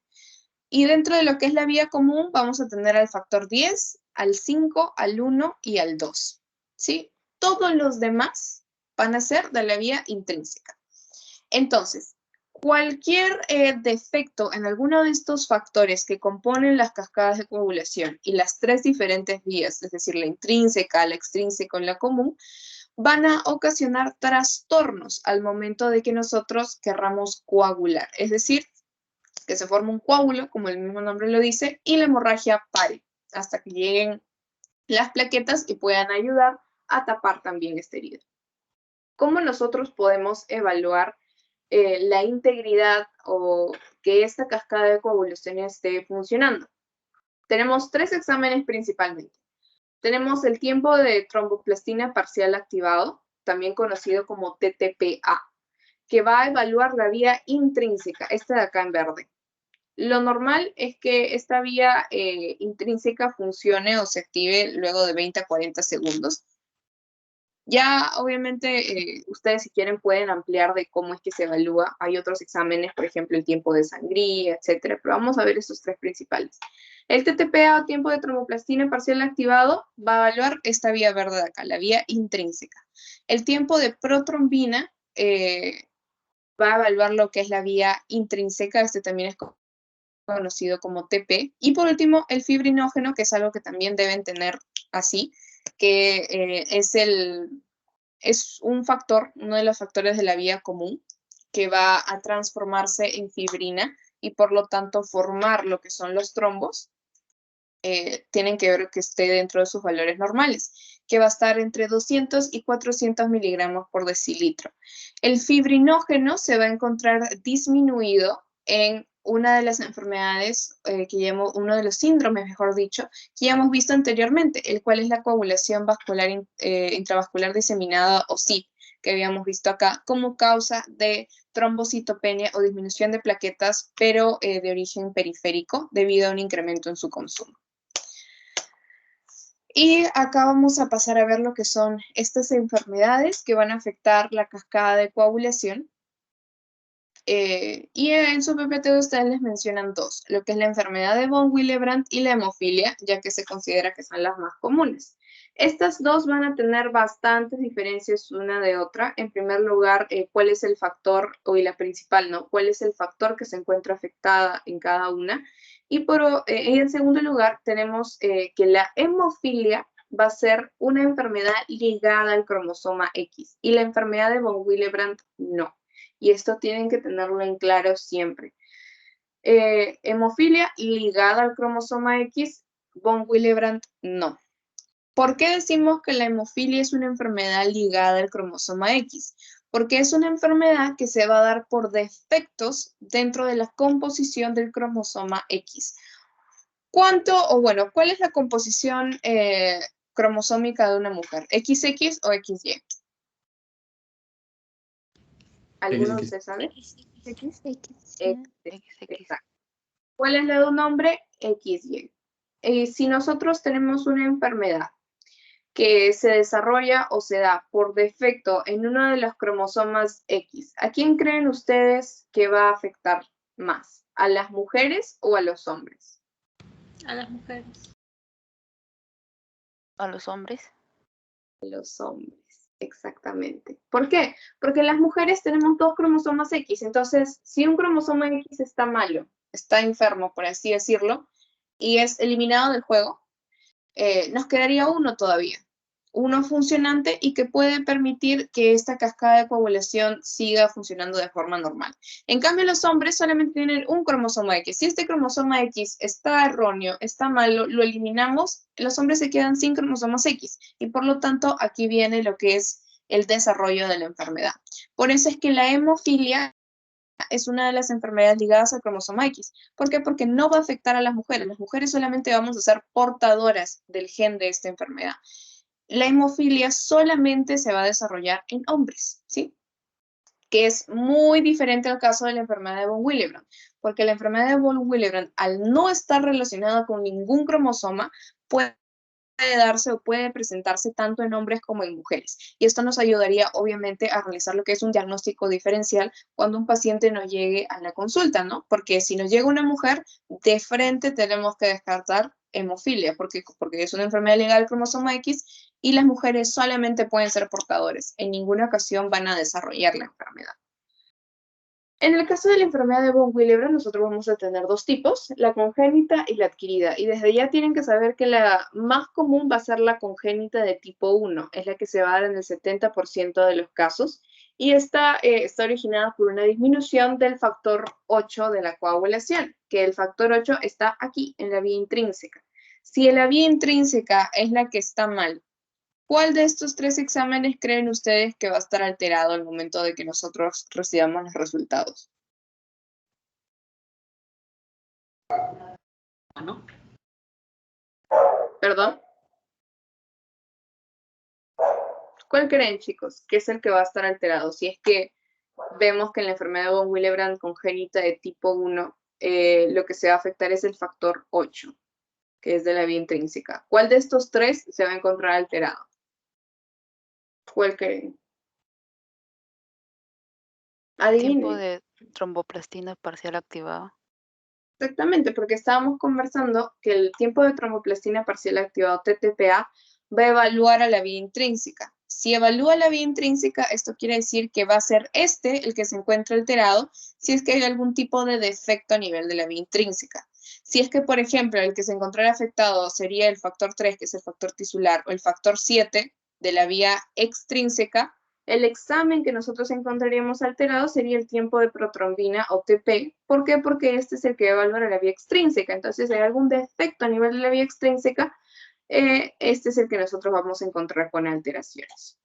Speaker 1: Y dentro de lo que es la vía común vamos a tener al factor 10, al 5, al 1 y al 2. ¿Sí? Todos los demás van a ser de la vía intrínseca. Entonces, cualquier defecto en alguno de estos factores que componen las cascadas de coagulación y las tres diferentes vías, es decir, la intrínseca, la extrínseca y la común, van a ocasionar trastornos al momento de que nosotros querramos coagular. Es decir, que se forma un coágulo, como el mismo nombre lo dice, y la hemorragia pare hasta que lleguen las plaquetas y puedan ayudar a tapar también esta herida. ¿Cómo nosotros podemos evaluar la integridad o que esta cascada de coagulación esté funcionando? Tenemos tres exámenes principalmente. Tenemos el tiempo de tromboplastina parcial activado, también conocido como TTPA, que va a evaluar la vía intrínseca, esta de acá en verde. Lo normal es que esta vía intrínseca funcione o se active luego de 20 a 40 segundos. Ya, obviamente, ustedes si quieren pueden ampliar de cómo es que se evalúa. Hay otros exámenes, por ejemplo, el tiempo de sangría, etcétera, pero vamos a ver estos tres principales. El TTPA o tiempo de tromboplastina parcial activado va a evaluar esta vía verde de acá, la vía intrínseca. El tiempo de protrombina va a evaluar lo que es la vía intrínseca, este también es conocido como TP. Y por último, el fibrinógeno, que es algo que también deben tener así, que es un factor, uno de los factores de la vía común, que va a transformarse en fibrina y por lo tanto formar lo que son los trombos. Tienen que ver que esté dentro de sus valores normales, que va a estar entre 200 y 400 miligramos por decilitro. El fibrinógeno se va a encontrar disminuido en una de las enfermedades uno de los síndromes, mejor dicho, que ya hemos visto anteriormente, el cual es la coagulación vascular intravascular diseminada o CIV, que habíamos visto acá como causa de trombocitopenia o disminución de plaquetas, pero de origen periférico debido a un incremento en su consumo. Y acá vamos a pasar a ver lo que son estas enfermedades que van a afectar la cascada de coagulación. Y en su PPT ustedes les mencionan dos, lo que es la enfermedad de von Willebrand y la hemofilia, ya que se considera que son las más comunes. Estas dos van a tener bastantes diferencias una de otra. En primer lugar, cuál es el factor, o y la principal, ¿no? ¿Cuál es el factor que se encuentra afectada en cada una? Y en segundo lugar, tenemos que la hemofilia va a ser una enfermedad ligada al cromosoma X y la enfermedad de von Willebrand no. Y esto tienen que tenerlo en claro siempre. Hemofilia ligada al cromosoma X, von Willebrand no. ¿Por qué decimos que la hemofilia es una enfermedad ligada al cromosoma X? Porque es una enfermedad que se va a dar por defectos dentro de la composición del cromosoma X. ¿Cuál es la composición cromosómica de una mujer? ¿XX o XY? ¿Alguno de ustedes sabe?
Speaker 2: X.
Speaker 1: Exacto. ¿Cuál es la de un hombre? XY. Si nosotros tenemos una enfermedad que se desarrolla o se da por defecto en uno de los cromosomas X, ¿a quién creen ustedes que va a afectar más? ¿A las mujeres o a los hombres?
Speaker 2: A las mujeres.
Speaker 3: ¿A los hombres?
Speaker 1: A los hombres, exactamente. ¿Por qué? Porque las mujeres tenemos dos cromosomas X, entonces si un cromosoma X está malo, está enfermo, por así decirlo, y es eliminado del juego, nos quedaría uno todavía. uno funcionante y que puede permitir que esta cascada de coagulación siga funcionando de forma normal. En cambio, los hombres solamente tienen un cromosoma X. Si este cromosoma X está erróneo, está malo, lo eliminamos, los hombres se quedan sin cromosomas X y por lo tanto aquí viene lo que es el desarrollo de la enfermedad. Por eso es que la hemofilia es una de las enfermedades ligadas al cromosoma X. ¿Por qué? Porque no va a afectar a las mujeres. Las mujeres solamente vamos a ser portadoras del gen de esta enfermedad. La hemofilia solamente se va a desarrollar en hombres, ¿sí? Que es muy diferente al caso de la enfermedad de von Willebrand, porque la enfermedad de von Willebrand, al no estar relacionada con ningún cromosoma, puede darse o puede presentarse tanto en hombres como en mujeres. Y esto nos ayudaría, obviamente, a realizar lo que es un diagnóstico diferencial cuando un paciente nos llegue a la consulta, ¿no? Porque si nos llega una mujer, de frente tenemos que descartar hemofilia, porque es una enfermedad ligada al cromosoma X y las mujeres solamente pueden ser portadores. En ninguna ocasión van a desarrollar la enfermedad. En el caso de la enfermedad de von Willebrand, nosotros vamos a tener dos tipos, la congénita y la adquirida. Y desde ya tienen que saber que la más común va a ser la congénita de tipo 1, es la que se va a dar en el 70% de los casos. Y esta está originada por una disminución del factor 8 de la coagulación, que el factor 8 está aquí, en la vía intrínseca. Si la vía intrínseca es la que está mal, ¿cuál de estos tres exámenes creen ustedes que va a estar alterado al momento de que nosotros recibamos los resultados?
Speaker 3: ¿No?
Speaker 1: ¿Perdón? ¿Cuál creen, chicos, que es el que va a estar alterado? Si es que vemos que en la enfermedad de von Willebrand congénita de tipo 1, lo que se va a afectar es el factor 8, que es de la vía intrínseca. ¿Cuál de estos tres se va a encontrar alterado? ¿Cuál creen? Adivinen.
Speaker 2: Tiempo de tromboplastina parcial activado.
Speaker 1: Exactamente, porque estábamos conversando que el tiempo de tromboplastina parcial activado, TTPA, va a evaluar a la vía intrínseca. Si evalúa la vía intrínseca, esto quiere decir que va a ser el que se encuentra alterado si es que hay algún tipo de defecto a nivel de la vía intrínseca. Si es que, por ejemplo, el que se encontrara afectado sería el factor 3, que es el factor tisular, o el factor 7 de la vía extrínseca, el examen que nosotros encontraríamos alterado sería el tiempo de protrombina o TP. ¿Por qué? Porque este es el que va a evaluar la vía extrínseca. Entonces, si hay algún defecto a nivel de la vía extrínseca, este es el que nosotros vamos a encontrar con alteraciones.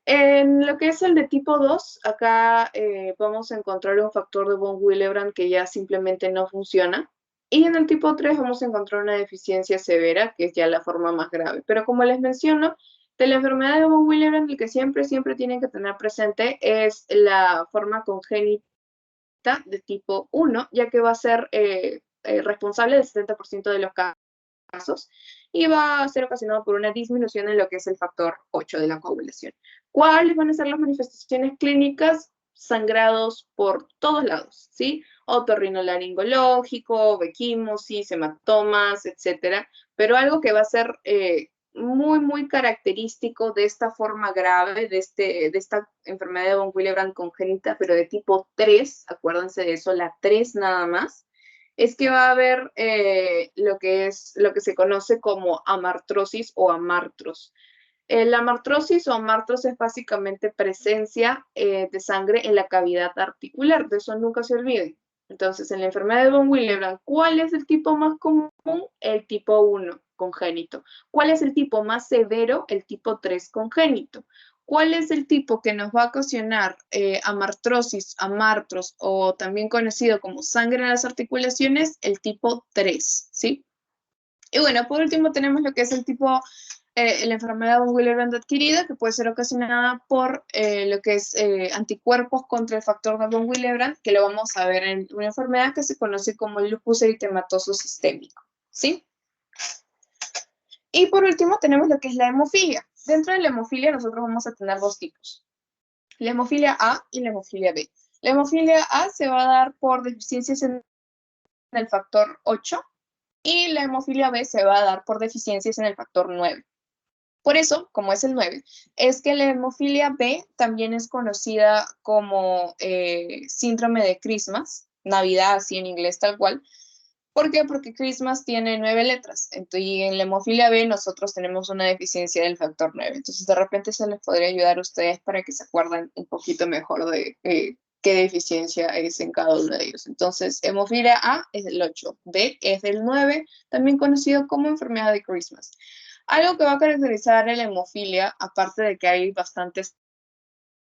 Speaker 1: En lo que es el de tipo 2, acá vamos a encontrar un factor de von Willebrand que ya simplemente no funciona. Y en el tipo 3 vamos a encontrar una deficiencia severa, que es ya la forma más grave. Pero como les menciono, de la enfermedad de von Willebrand, el que siempre tienen que tener presente es la forma congénita de tipo 1, ya que va a ser responsable del 70% de los casos y va a ser ocasionado por una disminución en lo que es el factor 8 de la coagulación. ¿Cuáles van a ser las manifestaciones clínicas? Sangrados por todos lados, ¿sí? Otorrinolaringológico, bequimosis, hematomas, etcétera. Pero algo que va a ser muy, muy característico de esta forma grave, de esta enfermedad de von Willebrand congénita, pero de tipo 3, acuérdense de eso, la 3 nada más, es que va a haber lo que se conoce como amartrosis o amartros. La amartrosis o amartros es básicamente presencia de sangre en la cavidad articular, de eso nunca se olviden. Entonces, en la enfermedad de von Willebrand, ¿cuál es el tipo más común? El tipo 1, congénito. ¿Cuál es el tipo más severo? El tipo 3, congénito. ¿Cuál es el tipo que nos va a ocasionar amartrosis, amartros o también conocido como sangre en las articulaciones? El tipo 3, ¿sí? Y bueno, por último tenemos lo que es el tipo, la enfermedad de von Willebrand adquirida, que puede ser ocasionada por lo que es anticuerpos contra el factor de von Willebrand, que lo vamos a ver en una enfermedad que se conoce como el lupus eritematoso sistémico, ¿sí? Y por último tenemos lo que es la hemofilia. Dentro de la hemofilia nosotros vamos a tener dos tipos, la hemofilia A y la hemofilia B. La hemofilia A se va a dar por deficiencias en el factor 8 y la hemofilia B se va a dar por deficiencias en el factor 9. Por eso, como es el 9, es que la hemofilia B también es conocida como síndrome de Christmas, Navidad así en inglés tal cual, ¿Por qué? Porque Christmas tiene 9 letras. Y en la hemofilia B nosotros tenemos una deficiencia del factor 9. Entonces, de repente se les podría ayudar a ustedes para que se acuerden un poquito mejor de qué deficiencia es en cada uno de ellos. Entonces, hemofilia A es del 8, B es del 9, también conocido como enfermedad de Christmas. Algo que va a caracterizar a la hemofilia, aparte de que hay bastantes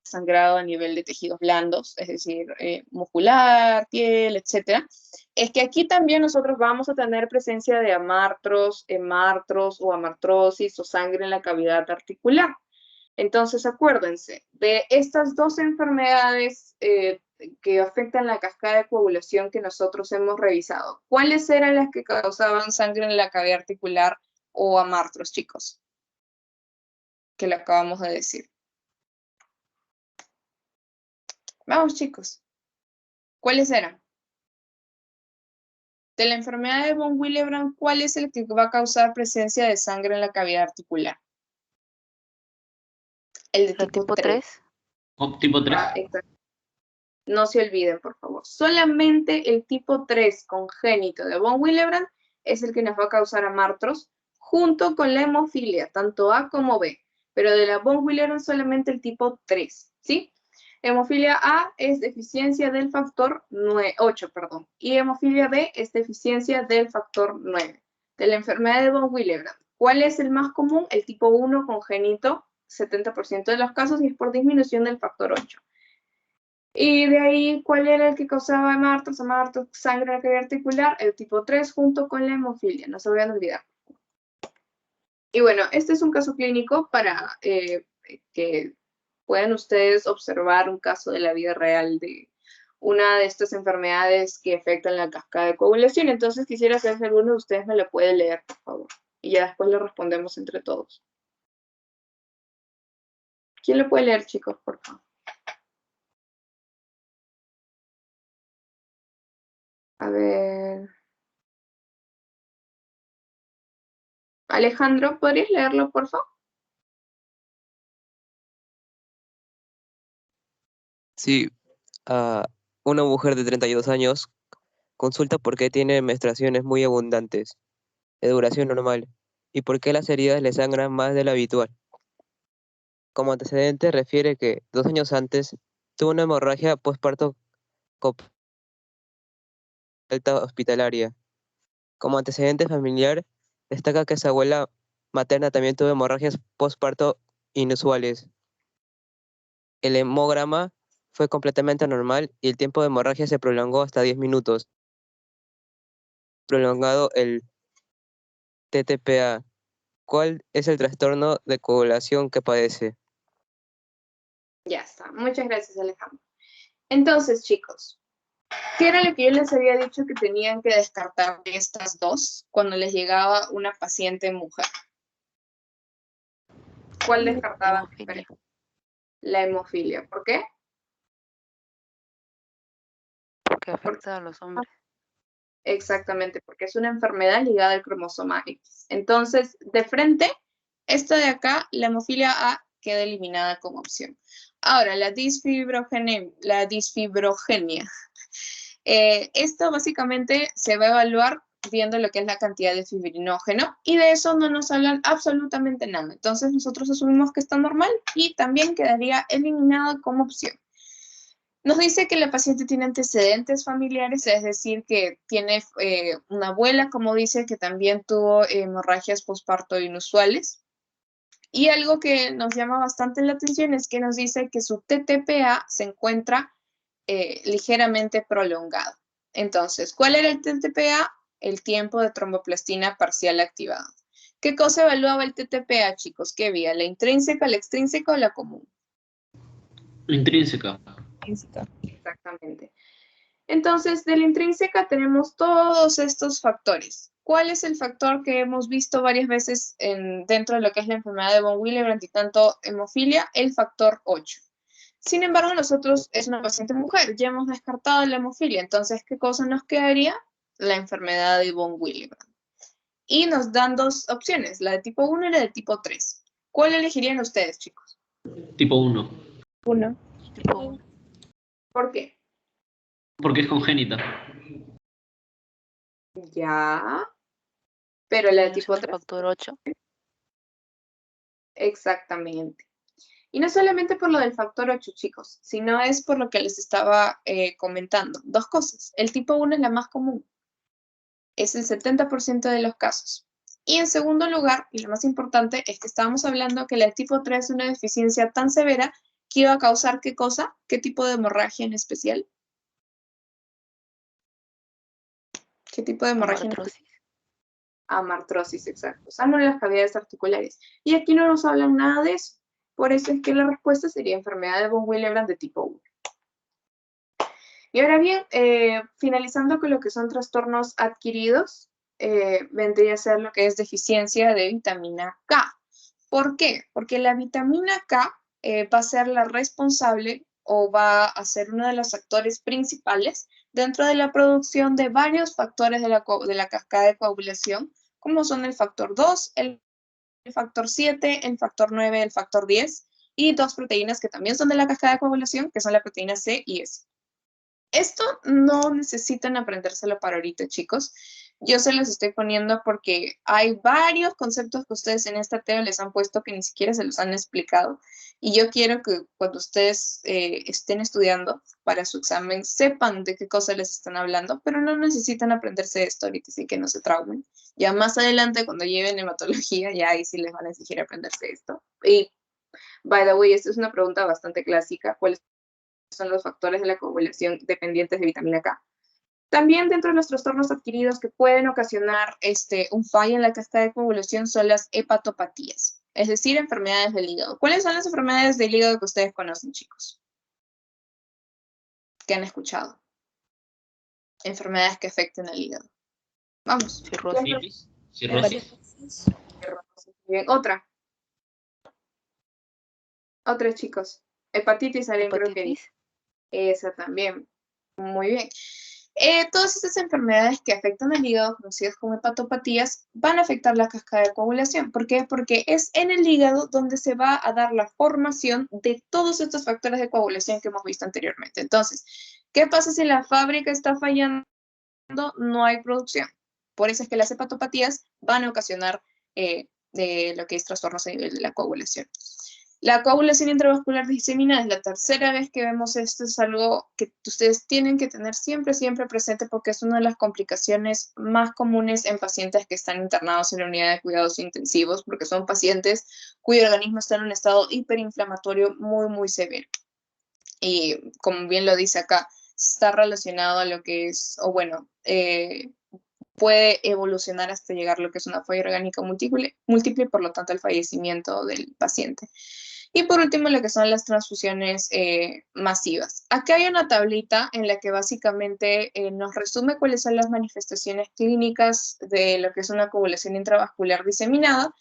Speaker 1: sangrado a nivel de tejidos blandos, es decir, muscular, piel, etcétera, es que aquí también nosotros vamos a tener presencia de amartros, hemartros o amartrosis o sangre en la cavidad articular. Entonces, acuérdense, de estas dos enfermedades que afectan la cascada de coagulación que nosotros hemos revisado, ¿cuáles eran las que causaban sangre en la cavidad articular o amartros, chicos? Que lo acabamos de decir. Vamos, chicos. ¿Cuáles eran? De la enfermedad de von Willebrand, ¿cuál es el que va a causar presencia de sangre en la cavidad articular? El de tipo 3.
Speaker 3: Tipo 3.
Speaker 1: Exacto. No se olviden, por favor. Solamente el tipo 3 congénito de von Willebrand es el que nos va a causar amartros, junto con la hemofilia, tanto A como B. Pero de la von Willebrand solamente el tipo 3, ¿sí? Hemofilia A es deficiencia del factor 8, y hemofilia B es deficiencia del factor 9. De la enfermedad de von Willebrand, ¿cuál es el más común? El tipo 1 congénito, 70% de los casos, y es por disminución del factor 8. Y de ahí, ¿cuál era el que causaba amartros, sangre en la cavidad articular? El tipo 3 junto con la hemofilia, no se vayan a olvidar. Y bueno, este es un caso clínico para que puedan ustedes observar un caso de la vida real de una de estas enfermedades que afectan la cascada de coagulación. Entonces quisiera saber si alguno de ustedes me lo puede leer, por favor. Y ya después lo respondemos entre todos. ¿Quién lo puede leer, chicos, por favor? A ver. Alejandro, ¿podrías leerlo, por favor?
Speaker 4: Sí, una mujer de 32 años consulta por qué tiene menstruaciones muy abundantes, de duración normal, y por qué las heridas le sangran más de lo habitual. Como antecedente refiere que 2 años antes tuvo una hemorragia postparto con alta hospitalaria. Como antecedente familiar, destaca que su abuela materna también tuvo hemorragias postparto inusuales. El hemograma fue completamente normal y el tiempo de hemorragia se prolongó hasta 10 minutos. Prolongado el TTPA. ¿Cuál es el trastorno de coagulación que padece?
Speaker 1: Ya está. Muchas gracias, Alejandro. Entonces, chicos, ¿qué era lo que yo les había dicho que tenían que descartar de estas dos cuando les llegaba una paciente mujer? ¿Cuál descartaban?
Speaker 2: Hemofilia.
Speaker 1: La hemofilia. ¿Por qué?
Speaker 2: Porque afecta a los hombres.
Speaker 1: Exactamente, porque es una enfermedad ligada al cromosoma X. Entonces, de frente, esta de acá, la hemofilia A, queda eliminada como opción. Ahora, la disfibrogenia. Esto básicamente se va a evaluar viendo lo que es la cantidad de fibrinógeno, y de eso no nos hablan absolutamente nada. Entonces, nosotros asumimos que está normal y también quedaría eliminada como opción. Nos dice que la paciente tiene antecedentes familiares, es decir, que tiene una abuela, como dice, que también tuvo hemorragias postparto inusuales. Y algo que nos llama bastante la atención es que nos dice que su TTPA se encuentra ligeramente prolongado. Entonces, ¿cuál era el TTPA? El tiempo de tromboplastina parcial activado. ¿Qué cosa evaluaba el TTPA, chicos? ¿Qué vía? ¿La intrínseca, la extrínseca o la común?
Speaker 3: Intrínseca.
Speaker 1: Exactamente. Entonces, de la intrínseca tenemos todos estos factores. ¿Cuál es el factor que hemos visto varias veces dentro de lo que es la enfermedad de von Willebrand y tanto hemofilia? El factor 8. Sin embargo, nosotros es una paciente mujer, ya hemos descartado la hemofilia, entonces, ¿qué cosa nos quedaría? La enfermedad de von Willebrand. Y nos dan dos opciones, la de tipo 1 y la de tipo 3. ¿Cuál elegirían ustedes, chicos?
Speaker 3: Tipo 1.
Speaker 1: 1.
Speaker 2: Tipo 1.
Speaker 1: ¿Por qué?
Speaker 3: Porque es congénita.
Speaker 1: Ya. Pero la de tipo
Speaker 2: Disminución del
Speaker 1: 3,
Speaker 2: factor 8.
Speaker 1: exactamente. Y no solamente por lo del factor 8, chicos, sino es por lo que les estaba comentando. Dos cosas. El tipo 1 es la más común. Es el 70% de los casos. Y en segundo lugar, y lo más importante, es que estábamos hablando que la tipo 3 es una deficiencia tan severa que iba a causar ¿qué cosa? ¿Qué tipo de hemorragia en especial? ¿Qué tipo de hemorragia en especial?
Speaker 2: Amartrosis.
Speaker 1: Amartrosis, exacto. Sano en las cavidades articulares. Y aquí no nos hablan nada de eso. Por eso es que la respuesta sería enfermedad de von Willebrand de tipo 1. Y ahora bien, finalizando con lo que son trastornos adquiridos, vendría a ser lo que es deficiencia de vitamina K. ¿Por qué? Porque la vitamina K va a ser la responsable o va a ser uno de los actores principales dentro de la producción de varios factores de la cascada de coagulación, como son el factor 2, el factor 7, el factor 9, el factor 10, y dos proteínas que también son de la cascada de coagulación, que son la proteína C y S. Esto no necesitan aprendérselo para ahorita, chicos. Yo se los estoy poniendo porque hay varios conceptos que ustedes en esta tele les han puesto que ni siquiera se los han explicado. Y yo quiero que cuando ustedes estén estudiando para su examen sepan de qué cosas les están hablando, pero no necesitan aprenderse esto ahorita, así que no se traumen. Ya más adelante, cuando lleven hematología, ya ahí sí les van a exigir aprenderse esto. Y, by the way, esta es una pregunta bastante clásica. ¿Cuáles son los factores de la coagulación dependientes de vitamina K? También dentro de los trastornos adquiridos que pueden ocasionar un fallo en la cascada de coagulación son las hepatopatías, es decir, enfermedades del hígado. ¿Cuáles son las enfermedades del hígado que ustedes conocen, chicos? ¿Qué han escuchado? Enfermedades que afecten al hígado. Vamos.
Speaker 2: Cirrosis.
Speaker 3: Cirrosis.
Speaker 1: Bien, otra, chicos. Hepatitis, alguien creo que dice.
Speaker 2: Hepatitis.
Speaker 1: Esa también. Muy bien. Todas estas enfermedades que afectan al hígado, conocidas como hepatopatías, van a afectar la cascada de coagulación. ¿Por qué? Porque es en el hígado donde se va a dar la formación de todos estos factores de coagulación que hemos visto anteriormente. Entonces, ¿qué pasa si la fábrica está fallando? No hay producción. Por eso es que las hepatopatías van a ocasionar de lo que es trastornos a nivel de la coagulación. La coagulación intravascular diseminada es la tercera vez que vemos esto, es algo que ustedes tienen que tener siempre, siempre presente porque es una de las complicaciones más comunes en pacientes que están internados en la unidad de cuidados intensivos, porque son pacientes cuyo organismo está en un estado hiperinflamatorio muy, muy severo. Y como bien lo dice acá, está relacionado a lo que es, o bueno, puede evolucionar hasta llegar a lo que es una falla orgánica múltiple y por lo tanto el fallecimiento del paciente. Y por último, lo que son las transfusiones masivas. Aquí hay una tablita en la que básicamente nos resume cuáles son las manifestaciones clínicas de lo que es una coagulación intravascular diseminada.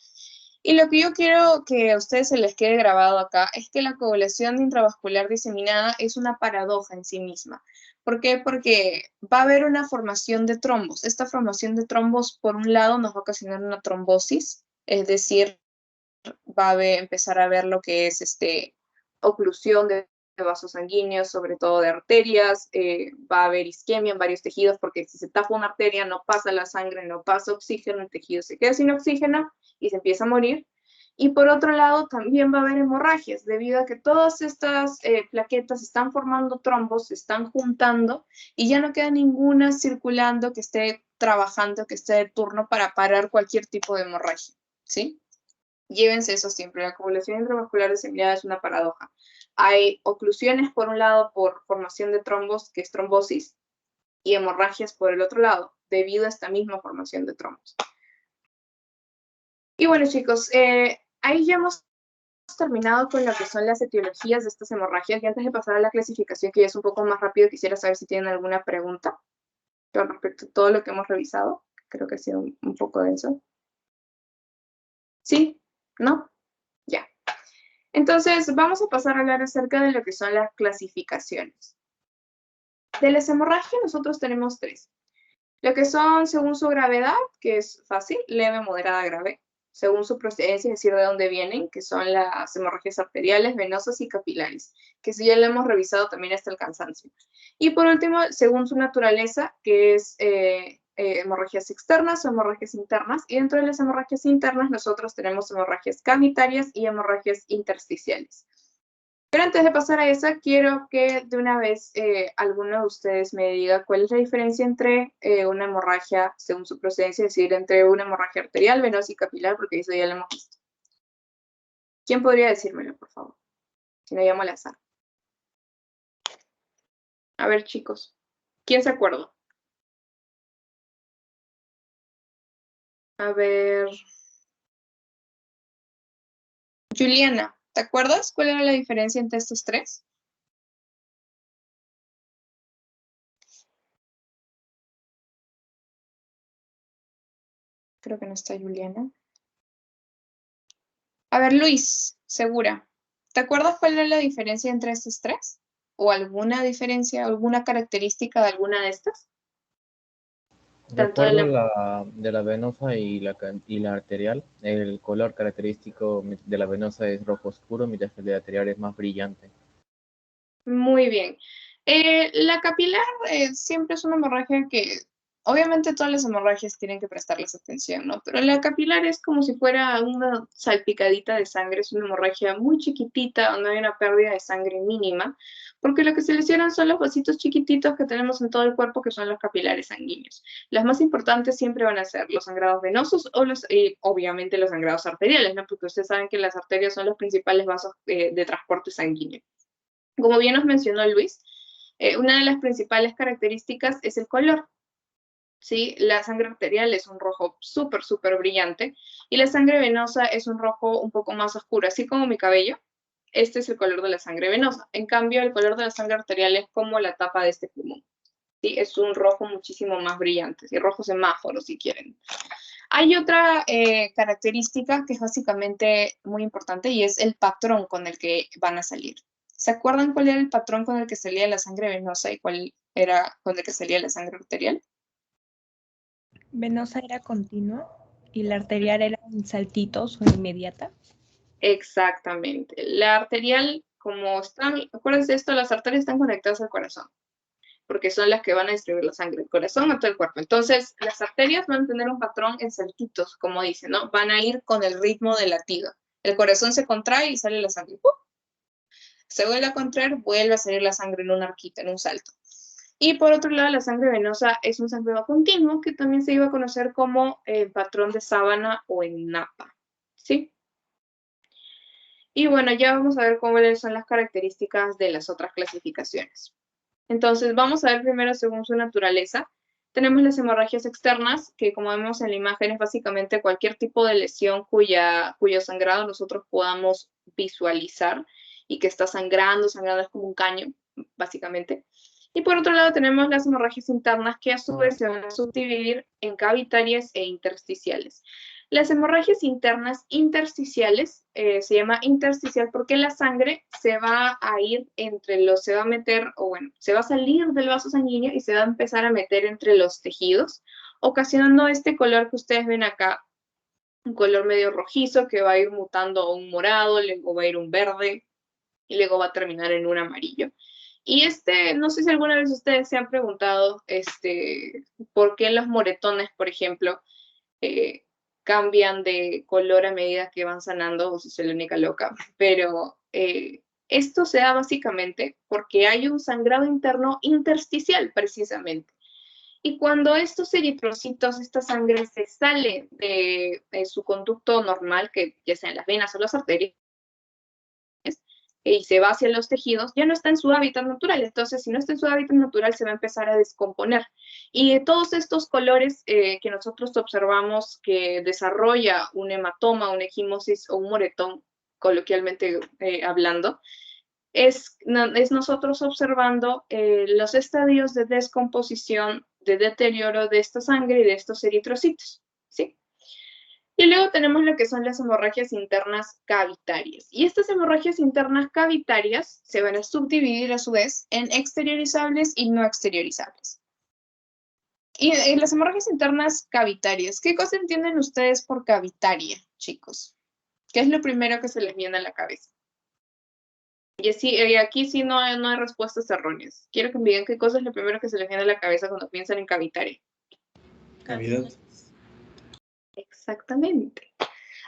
Speaker 1: Y lo que yo quiero que a ustedes se les quede grabado acá es que la coagulación intravascular diseminada es una paradoja en sí misma. ¿Por qué? Porque va a haber una formación de trombos. Esta formación de trombos, por un lado, nos va a ocasionar una trombosis, es decir, va a empezar a ver lo que es oclusión de vasos sanguíneos, sobre todo de arterias, va a haber isquemia en varios tejidos, porque si se tapa una arteria no pasa la sangre, no pasa oxígeno, el tejido se queda sin oxígeno y se empieza a morir. Y por otro lado, también va a haber hemorragias, debido a que todas estas plaquetas están formando trombos, se están juntando y ya no queda ninguna circulando que esté trabajando, que esté de turno para parar cualquier tipo de hemorragia, ¿sí? Llévense eso siempre, la coagulación intravascular diseminada es una paradoja. Hay oclusiones por un lado por formación de trombos, que es trombosis, y hemorragias por el otro lado, debido a esta misma formación de trombos. Y bueno, chicos, ahí ya hemos terminado con lo que son las etiologías de estas hemorragias. Y antes de pasar a la clasificación, que ya es un poco más rápido, quisiera saber si tienen alguna pregunta con respecto a todo lo que hemos revisado. Creo que ha sido un poco denso. ¿Sí? ¿No? Ya. Entonces, vamos a pasar a hablar acerca de lo que son las clasificaciones. De las hemorragias, nosotros tenemos tres. Lo que son según su gravedad, que es fácil, leve, moderada, grave. Según su procedencia, es decir, de dónde vienen, que son las hemorragias arteriales, venosas y capilares, que si ya lo hemos revisado también hasta el cansancio. Y por último, según su naturaleza, que es hemorragias externas o hemorragias internas, y dentro de las hemorragias internas nosotros tenemos hemorragias cavitarias y hemorragias intersticiales. Pero antes de pasar a esa, quiero que de una vez alguno de ustedes me diga cuál es la diferencia entre una hemorragia, según su procedencia, es decir, entre una hemorragia arterial, venosa y capilar, porque eso ya lo hemos visto. ¿Quién podría decírmelo, por favor? Si no, llamo al azar. A ver, chicos, ¿quién se acuerda? A ver. Juliana, ¿te acuerdas cuál era la diferencia entre estos tres? Creo que no está Juliana. A ver, Luis, segura. ¿Te acuerdas cuál era la diferencia entre estos tres? ¿O alguna diferencia, alguna característica de alguna de estas?
Speaker 5: De
Speaker 1: Tanto de
Speaker 5: acuerdo
Speaker 1: la...
Speaker 5: a de la venosa y la arterial, el color característico de la venosa es rojo oscuro, mientras que el de la arterial es más brillante.
Speaker 1: Muy bien. La capilar siempre es una hemorragia que, obviamente todas las hemorragias tienen que prestarles atención, ¿no? Pero la capilar es como si fuera una salpicadita de sangre, es una hemorragia muy chiquitita, donde hay una pérdida de sangre mínima, porque lo que se lesionan son los vasitos chiquititos que tenemos en todo el cuerpo, que son los capilares sanguíneos. Las más importantes siempre van a ser los sangrados venosos o obviamente los sangrados arteriales, ¿no? Porque ustedes saben que las arterias son los principales vasos de transporte sanguíneo. Como bien nos mencionó Luis, una de las principales características es el color. ¿Sí? La sangre arterial es un rojo súper, súper brillante y la sangre venosa es un rojo un poco más oscuro, así como mi cabello. Este es el color de la sangre venosa. En cambio, el color de la sangre arterial es como la tapa de este pulmón. ¿Sí? Es un rojo muchísimo más brillante, ¿sí? Rojo semáforo, si quieren. Hay otra característica que es básicamente muy importante y es el patrón con el que van a salir. ¿Se acuerdan cuál era el patrón con el que salía la sangre venosa y cuál era con el que salía la sangre arterial?
Speaker 6: Venosa era continua y la arterial era en saltitos o inmediata.
Speaker 1: Exactamente. La arterial, como están, acuérdense de esto, las arterias están conectadas al corazón, porque son las que van a distribuir la sangre del corazón a todo el cuerpo. Entonces, las arterias van a tener un patrón en saltitos, como dicen, ¿no? Van a ir con el ritmo del latido. El corazón se contrae y sale la sangre. ¡Pum! Se vuelve a contraer, vuelve a salir la sangre en un arquito, en un salto. Y por otro lado, la sangre venosa es un sangrado continuo que también se iba a conocer como patrón de sábana o en napa, ¿sí? Y bueno, ya vamos a ver cuáles son las características de las otras clasificaciones. Entonces, vamos a ver primero según su naturaleza. Tenemos las hemorragias externas, que como vemos en la imagen es básicamente cualquier tipo de lesión cuyo sangrado nosotros podamos visualizar y que está sangrando es como un caño, básicamente. Y por otro lado tenemos las hemorragias internas, que a su vez se van a subdividir en cavitarias e intersticiales. Las hemorragias internas intersticiales, se llama intersticial porque la sangre se va a ir se va a meter, o bueno, se va a salir del vaso sanguíneo y se va a empezar a meter entre los tejidos, ocasionando este color que ustedes ven acá, un color medio rojizo que va a ir mutando a un morado, luego va a ir un verde y luego va a terminar en un amarillo. Y no sé si alguna vez ustedes se han preguntado, por qué los moretones, por ejemplo, cambian de color a medida que van sanando, o si soy la única loca, pero esto se da básicamente porque hay un sangrado interno intersticial, precisamente. Y cuando estos eritrocitos, esta sangre se sale de su conducto normal, que ya sean las venas o las arterias, y se va hacia los tejidos, ya no está en su hábitat natural. Entonces, si no está en su hábitat natural, se va a empezar a descomponer. Y todos estos colores que nosotros observamos que desarrolla un hematoma, una equimosis o un moretón, coloquialmente hablando, es nosotros observando los estadios de descomposición, de deterioro de esta sangre y de estos eritrocitos, ¿sí? Y luego tenemos lo que son las hemorragias internas cavitarias. Y estas hemorragias internas cavitarias se van a subdividir a su vez en exteriorizables y no exteriorizables. Y las hemorragias internas cavitarias, ¿qué cosa entienden ustedes por cavitaria, chicos? ¿Qué es lo primero que se les viene a la cabeza? Y aquí sí no hay respuestas erróneas. Quiero que me digan qué cosa es lo primero que se les viene a la cabeza cuando piensan en cavitaria.
Speaker 7: Cavidad.
Speaker 1: Exactamente.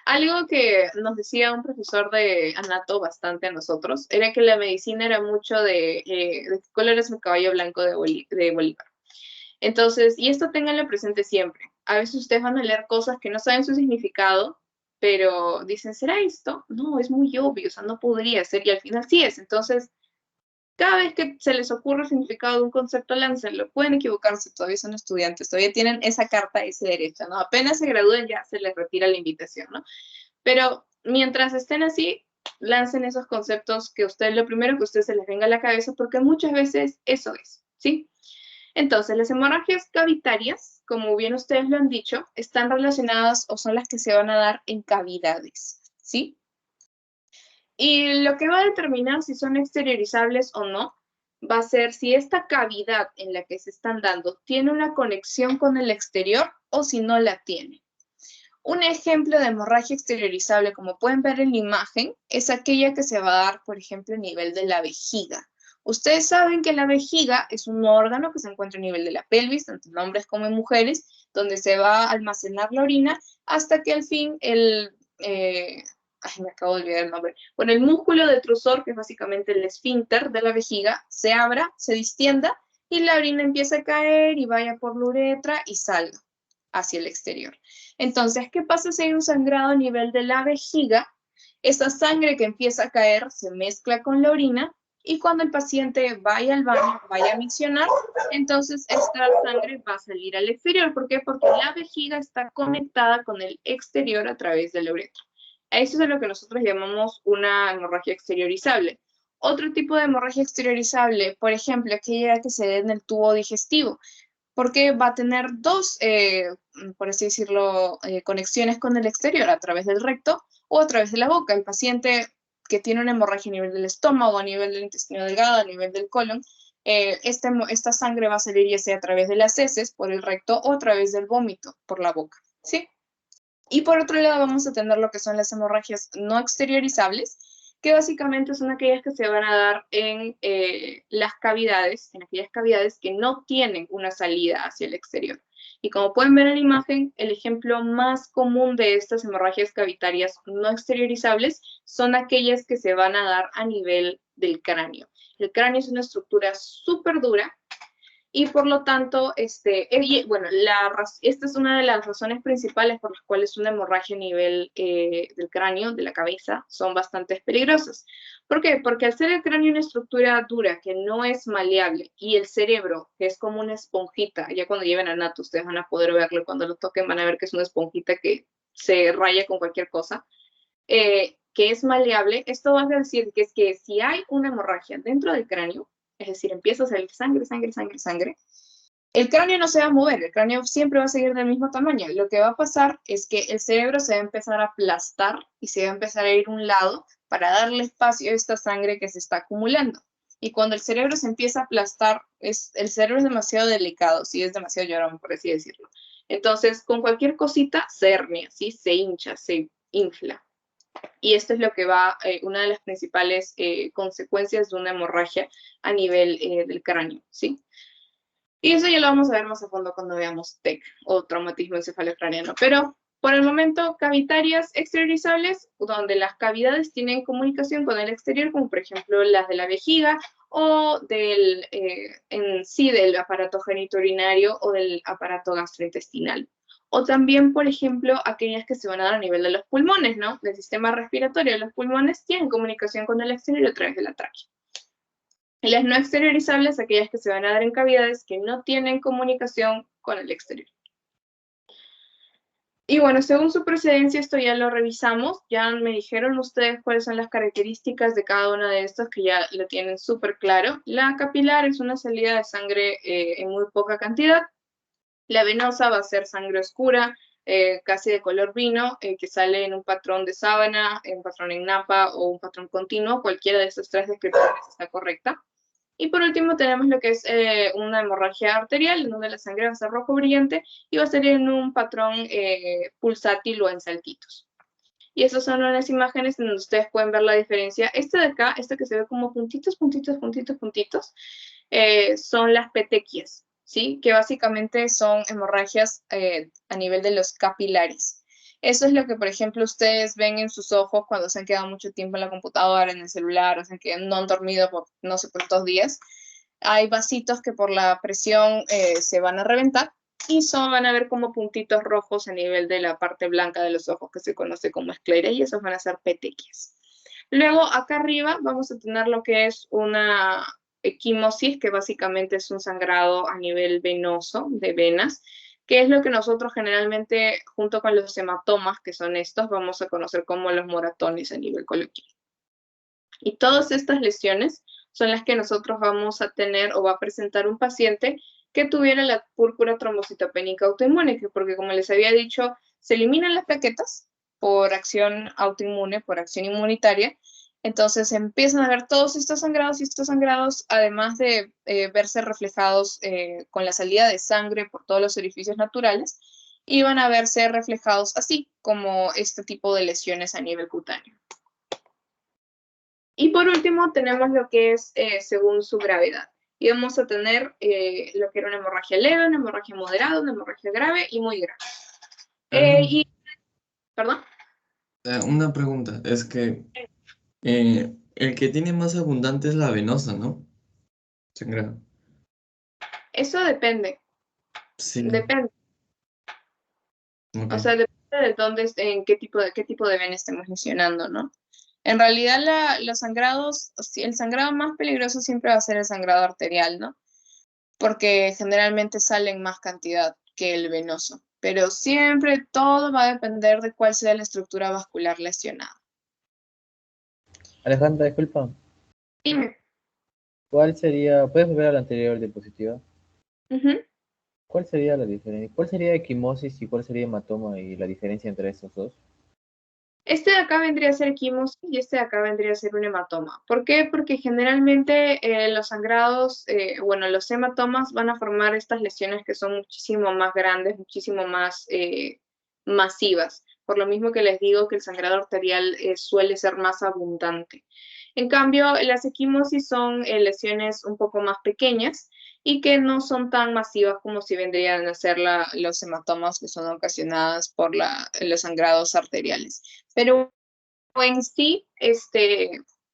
Speaker 1: Algo que nos decía un profesor de anato bastante a nosotros era que la medicina era mucho de qué color es el caballo blanco de Bolívar. Entonces, y esto ténganlo presente siempre. A veces ustedes van a leer cosas que no saben su significado, pero dicen, ¿será esto? No, es muy obvio, o sea, no podría ser, y al final sí es. Entonces, cada vez que se les ocurre el significado de un concepto, láncenlo. Pueden equivocarse, todavía son estudiantes, todavía tienen esa carta, ese derecho, ¿no? Apenas se gradúen ya se les retira la invitación, ¿no? Pero mientras estén así, lancen esos conceptos que ustedes, lo primero que a ustedes se les venga a la cabeza, porque muchas veces eso es, ¿sí? Entonces, las hemorragias cavitarias, como bien ustedes lo han dicho, están relacionadas o son las que se van a dar en cavidades, ¿sí? Y lo que va a determinar si son exteriorizables o no, va a ser si esta cavidad en la que se están dando tiene una conexión con el exterior o si no la tiene. Un ejemplo de hemorragia exteriorizable, como pueden ver en la imagen, es aquella que se va a dar, por ejemplo, a nivel de la vejiga. Ustedes saben que la vejiga es un órgano que se encuentra a nivel de la pelvis, tanto en hombres como en mujeres, donde se va a almacenar la orina hasta que al fin me acabo de olvidar el nombre. Bueno, el músculo detrusor, que es básicamente el esfínter de la vejiga, se abra, se distienda y la orina empieza a caer y vaya por la uretra y salga hacia el exterior. Entonces, ¿qué pasa si hay un sangrado a nivel de la vejiga? Esa sangre que empieza a caer se mezcla con la orina y cuando el paciente vaya al baño, vaya a miccionar, entonces esta sangre va a salir al exterior. ¿Por qué? Porque la vejiga está conectada con el exterior a través de la uretra. Eso es lo que nosotros llamamos una hemorragia exteriorizable. Otro tipo de hemorragia exteriorizable, por ejemplo, aquella que se da en el tubo digestivo, porque va a tener dos, por así decirlo, conexiones con el exterior, a través del recto o a través de la boca. El paciente que tiene una hemorragia a nivel del estómago, a nivel del intestino delgado, a nivel del colon, esta sangre va a salir ya sea a través de las heces, por el recto, o a través del vómito, por la boca, ¿sí? Y por otro lado vamos a tener lo que son las hemorragias no exteriorizables, que básicamente son aquellas que se van a dar en las cavidades, en aquellas cavidades que no tienen una salida hacia el exterior. Y como pueden ver en la imagen, el ejemplo más común de estas hemorragias cavitarias no exteriorizables son aquellas que se van a dar a nivel del cráneo. El cráneo es una estructura súper dura, y por lo tanto, esta es una de las razones principales por las cuales una hemorragia a nivel del cráneo, de la cabeza, son bastante peligrosas. ¿Por qué? Porque al ser el cráneo una estructura dura que no es maleable y el cerebro, que es como una esponjita, ya cuando lleven a anato ustedes van a poder verlo, cuando lo toquen van a ver que es una esponjita que se raya con cualquier cosa, que es maleable. Esto va a decir que es que si hay una hemorragia dentro del cráneo, es decir, empieza a salir sangre, el cráneo no se va a mover, el cráneo siempre va a seguir del mismo tamaño. Lo que va a pasar es que el cerebro se va a empezar a aplastar y se va a empezar a ir a un lado para darle espacio a esta sangre que se está acumulando. Y cuando el cerebro se empieza a aplastar, el cerebro es demasiado delicado, sí, es demasiado llorón, por así decirlo. Entonces, con cualquier cosita se hernia, ¿sí? Se hincha, se infla. Y esto es lo que va, una de las principales consecuencias de una hemorragia a nivel del cráneo, ¿sí? Y eso ya lo vamos a ver más a fondo cuando veamos TEC o traumatismo encefalocraniano. Pero por el momento, cavitarias exteriorizables, donde las cavidades tienen comunicación con el exterior, como por ejemplo las de la vejiga o en sí del aparato genitourinario o del aparato gastrointestinal. O también, por ejemplo, aquellas que se van a dar a nivel de los pulmones, ¿no? Del sistema respiratorio. Los pulmones tienen comunicación con el exterior a través de la tráquea. Las no exteriorizables, aquellas que se van a dar en cavidades que no tienen comunicación con el exterior. Y bueno, según su procedencia, esto ya lo revisamos. Ya me dijeron ustedes cuáles son las características de cada una de estas, que ya lo tienen súper claro. La capilar es una salida de sangre en muy poca cantidad. La venosa va a ser sangre oscura, casi de color vino, que sale en un patrón de sábana, en un patrón en napa o un patrón continuo. Cualquiera de estas tres descripciones está correcta. Y por último tenemos lo que es una hemorragia arterial, en donde la sangre va a ser rojo brillante y va a salir en un patrón pulsátil o en saltitos. Y esas son unas imágenes en donde ustedes pueden ver la diferencia. Este de acá, este que se ve como puntitos, son las petequias. ¿sí? Que básicamente son hemorragias a nivel de los capilares. Eso es lo que, por ejemplo, ustedes ven en sus ojos cuando se han quedado mucho tiempo en la computadora, en el celular, o sea, que no han dormido por no sé cuántos días. Hay vasitos que por la presión se van a reventar y van a ver como puntitos rojos a nivel de la parte blanca de los ojos, que se conoce como escleras, y esos van a ser petequias. Luego, acá arriba vamos a tener lo que es una equimosis, que básicamente es un sangrado a nivel venoso, de venas, que es lo que nosotros generalmente, junto con los hematomas, que son estos, vamos a conocer como los moratones a nivel coloquial. Y todas estas lesiones son las que nosotros vamos a tener o va a presentar un paciente que tuviera la púrpura trombocitopénica autoinmune, porque como les había dicho, se eliminan las plaquetas por acción autoinmune, por acción inmunitaria. Entonces empiezan a ver todos estos sangrados, y estos sangrados, además de verse reflejados con la salida de sangre por todos los orificios naturales, iban a verse reflejados así, como este tipo de lesiones a nivel cutáneo. Y por último tenemos lo que es según su gravedad. Y vamos a tener lo que era una hemorragia leve, una hemorragia moderada, una hemorragia grave y muy grave. ¿Perdón?
Speaker 7: Una pregunta, es que el que tiene más abundante es la venosa, ¿no? Sangrado.
Speaker 1: Eso depende.
Speaker 7: Sí.
Speaker 1: Depende.
Speaker 7: Ok.
Speaker 1: O sea, depende de dónde, en qué tipo de vena estemos lesionando, ¿no? En realidad los sangrados, el sangrado más peligroso siempre va a ser el sangrado arterial, ¿no? Porque generalmente sale en más cantidad que el venoso. Pero siempre todo va a depender de cuál sea la estructura vascular lesionada.
Speaker 5: Alejandra, disculpa.
Speaker 1: Dime.
Speaker 5: ¿Cuál sería, puedes volver a la anterior diapositiva?
Speaker 1: Ujú.
Speaker 5: ¿Cuál sería la diferencia? ¿Cuál sería equimosis y cuál sería hematoma y la diferencia entre estos dos?
Speaker 1: Este de acá vendría a ser equimosis y este de acá vendría a ser un hematoma. ¿Por qué? Porque generalmente los sangrados, los hematomas van a formar estas lesiones que son muchísimo más grandes, muchísimo más masivas. Por lo mismo que les digo que el sangrado arterial suele ser más abundante. En cambio, las equimosis son lesiones un poco más pequeñas y que no son tan masivas como si vendrían a ser los hematomas, que son ocasionadas por los sangrados arteriales. Pero en sí,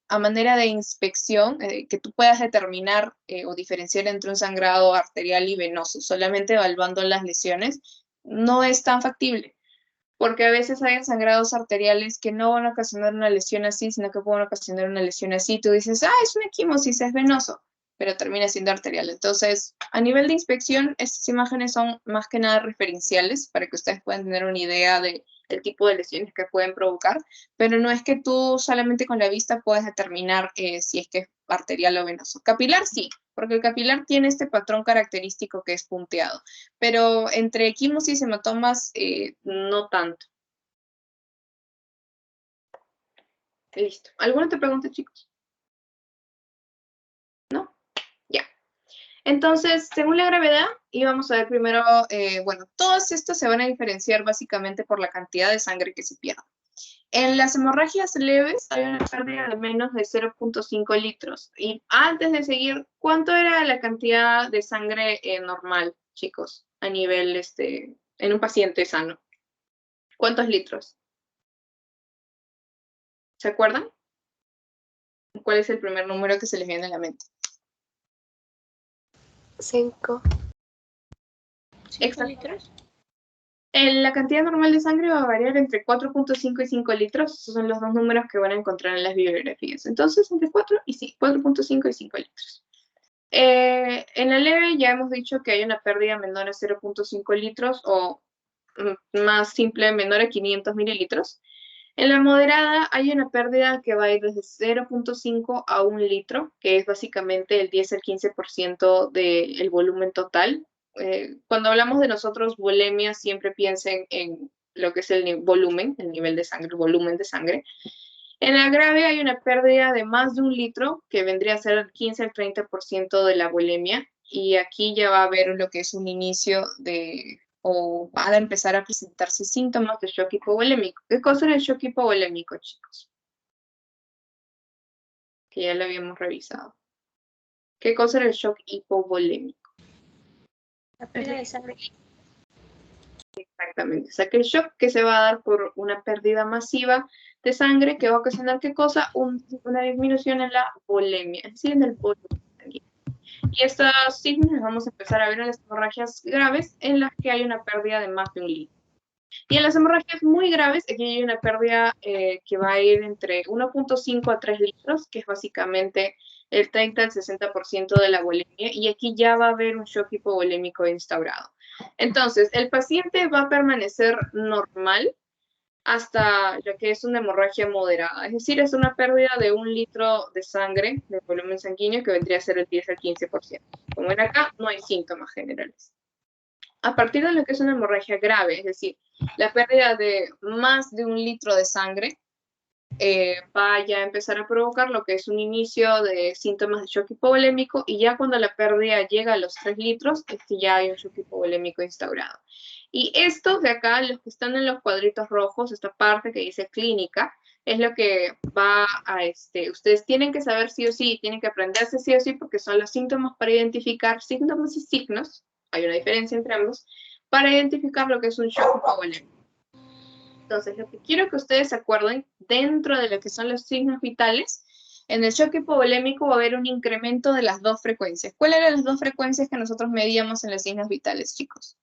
Speaker 1: a manera de inspección, que tú puedas determinar o diferenciar entre un sangrado arterial y venoso, solamente evaluando las lesiones, no es tan factible, porque a veces hay sangrados arteriales que no van a ocasionar una lesión así, sino que pueden ocasionar una lesión así. Tú dices, es una equimosis, es venoso, pero termina siendo arterial. Entonces, a nivel de inspección, estas imágenes son más que nada referenciales para que ustedes puedan tener una idea del tipo de lesiones que pueden provocar, pero no es que tú solamente con la vista puedas determinar si es que es arterial o venoso. Capilar sí, porque el capilar tiene este patrón característico que es punteado, pero entre equimosis y hematomas no tanto. Listo. ¿Alguna otra pregunta, chicos? ¿No? Ya. Entonces, según la gravedad, y vamos a ver primero, todos estos se van a diferenciar básicamente por la cantidad de sangre que se pierde. En las hemorragias leves hay una pérdida de menos de 0.5 litros. Y antes de seguir, ¿cuánto era la cantidad de sangre normal, chicos, a nivel, en un paciente sano? ¿Cuántos litros? ¿Se acuerdan? ¿Cuál es el primer número que se les viene a la mente?
Speaker 8: 5.
Speaker 1: ¿5 litros? La cantidad normal de sangre va a variar entre 4.5 y 5 litros. Esos son los dos números que van a encontrar en las bibliografías. Entonces, entre 4.5 y 5 litros. En la leve ya hemos dicho que hay una pérdida menor a 0.5 litros o más simple, menor a 500 mililitros. En la moderada hay una pérdida que va a ir desde 0.5 a 1 litro, que es básicamente el 10 al 15% del volumen total. Cuando hablamos de nosotros bulimia, siempre piensen en lo que es el volumen, el nivel de sangre, el volumen de sangre. En la grave hay una pérdida de más de 1 litro, que vendría a ser el 15 al 30% de la bulimia, y aquí ya va a haber lo que es un inicio o van a empezar a presentarse síntomas de shock hipovolémico. ¿Qué cosa es el shock hipovolémico, chicos? Que ya lo habíamos revisado. ¿Qué cosa es el shock hipovolémico?
Speaker 8: La pérdida de sangre.
Speaker 1: Exactamente. O sea, que el shock que se va a dar por una pérdida masiva de sangre que va a ocasionar, ¿qué cosa? Una disminución en la volemia, es decir, en el volumen sanguíneo. Y estos signos los vamos a empezar a ver en las hemorragias graves en las que hay una pérdida de más de 1 litro. Y en las hemorragias muy graves, aquí hay una pérdida que va a ir entre 1.5 a 3 litros, que es básicamente el 30 al 60% de la volemia, y aquí ya va a haber un shock hipovolémico instaurado. Entonces, el paciente va a permanecer normal hasta lo que es una hemorragia moderada, es decir, es una pérdida de 1 litro de sangre, de volumen sanguíneo, que vendría a ser el 10 al 15%. Como ven acá, no hay síntomas generales. A partir de lo que es una hemorragia grave, es decir, la pérdida de más de 1 litro de sangre, va ya a empezar a provocar lo que es un inicio de síntomas de shock hipovolémico, y ya cuando la pérdida llega a los 3 litros, es que ya hay un shock hipovolémico instaurado. Y estos de acá, los que están en los cuadritos rojos, esta parte que dice clínica, es lo que va a, ustedes tienen que saber sí o sí, tienen que aprenderse sí o sí, porque son los síntomas para identificar síntomas y signos, hay una diferencia entre ambos, para identificar lo que es un shock hipovolémico. Entonces, lo que quiero que ustedes se acuerden, dentro de lo que son los signos vitales, en el shock hipovolémico va a haber un incremento de las 2 frecuencias. ¿Cuáles eran las 2 frecuencias que nosotros medíamos en los signos vitales, chicos?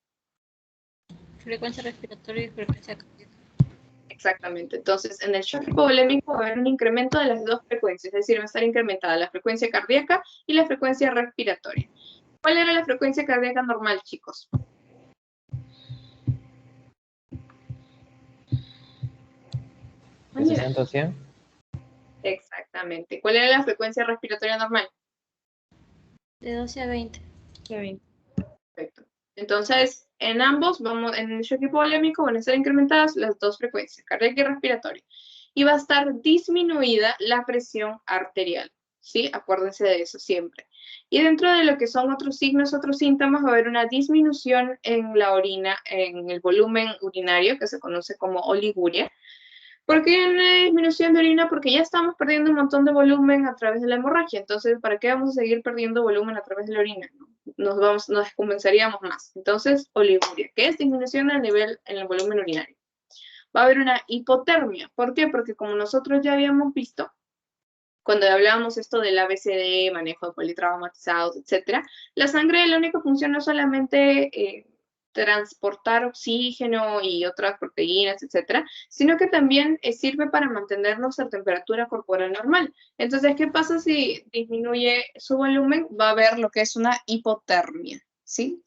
Speaker 8: Frecuencia respiratoria y frecuencia cardíaca.
Speaker 1: Exactamente. Entonces, en el shock hipovolémico va a haber un incremento de las 2 frecuencias, es decir, va a estar incrementada la frecuencia cardíaca y la frecuencia respiratoria. ¿Cuál era la frecuencia cardíaca normal, chicos?
Speaker 5: ¿De 60 a 100?
Speaker 1: Exactamente. ¿Cuál era la frecuencia respiratoria normal?
Speaker 8: De 12 a 20.
Speaker 1: Perfecto. Entonces, en ambos, en el shock hipovolémico van a estar incrementadas las 2 frecuencias, cardíaca y respiratoria. Y va a estar disminuida la presión arterial, ¿sí? Acuérdense de eso siempre. Y dentro de lo que son otros signos, otros síntomas, va a haber una disminución en la orina, en el volumen urinario, que se conoce como oliguria. ¿Por qué una disminución de orina? Porque ya estamos perdiendo un montón de volumen a través de la hemorragia. Entonces, ¿para qué vamos a seguir perdiendo volumen a través de la orina? Nos descompensaríamos más. Entonces, oliguria, que es disminución del nivel en el volumen urinario. Va a haber una hipotermia. ¿Por qué? Porque como nosotros ya habíamos visto, cuando hablábamos esto del ABCD, manejo de politraumatizados, etc., la sangre, la única función no solamente transportar oxígeno y otras proteínas, etcétera, sino que también sirve para mantenernos a temperatura corporal normal. Entonces, ¿qué pasa si disminuye su volumen? Va a haber lo que es una hipotermia, ¿sí?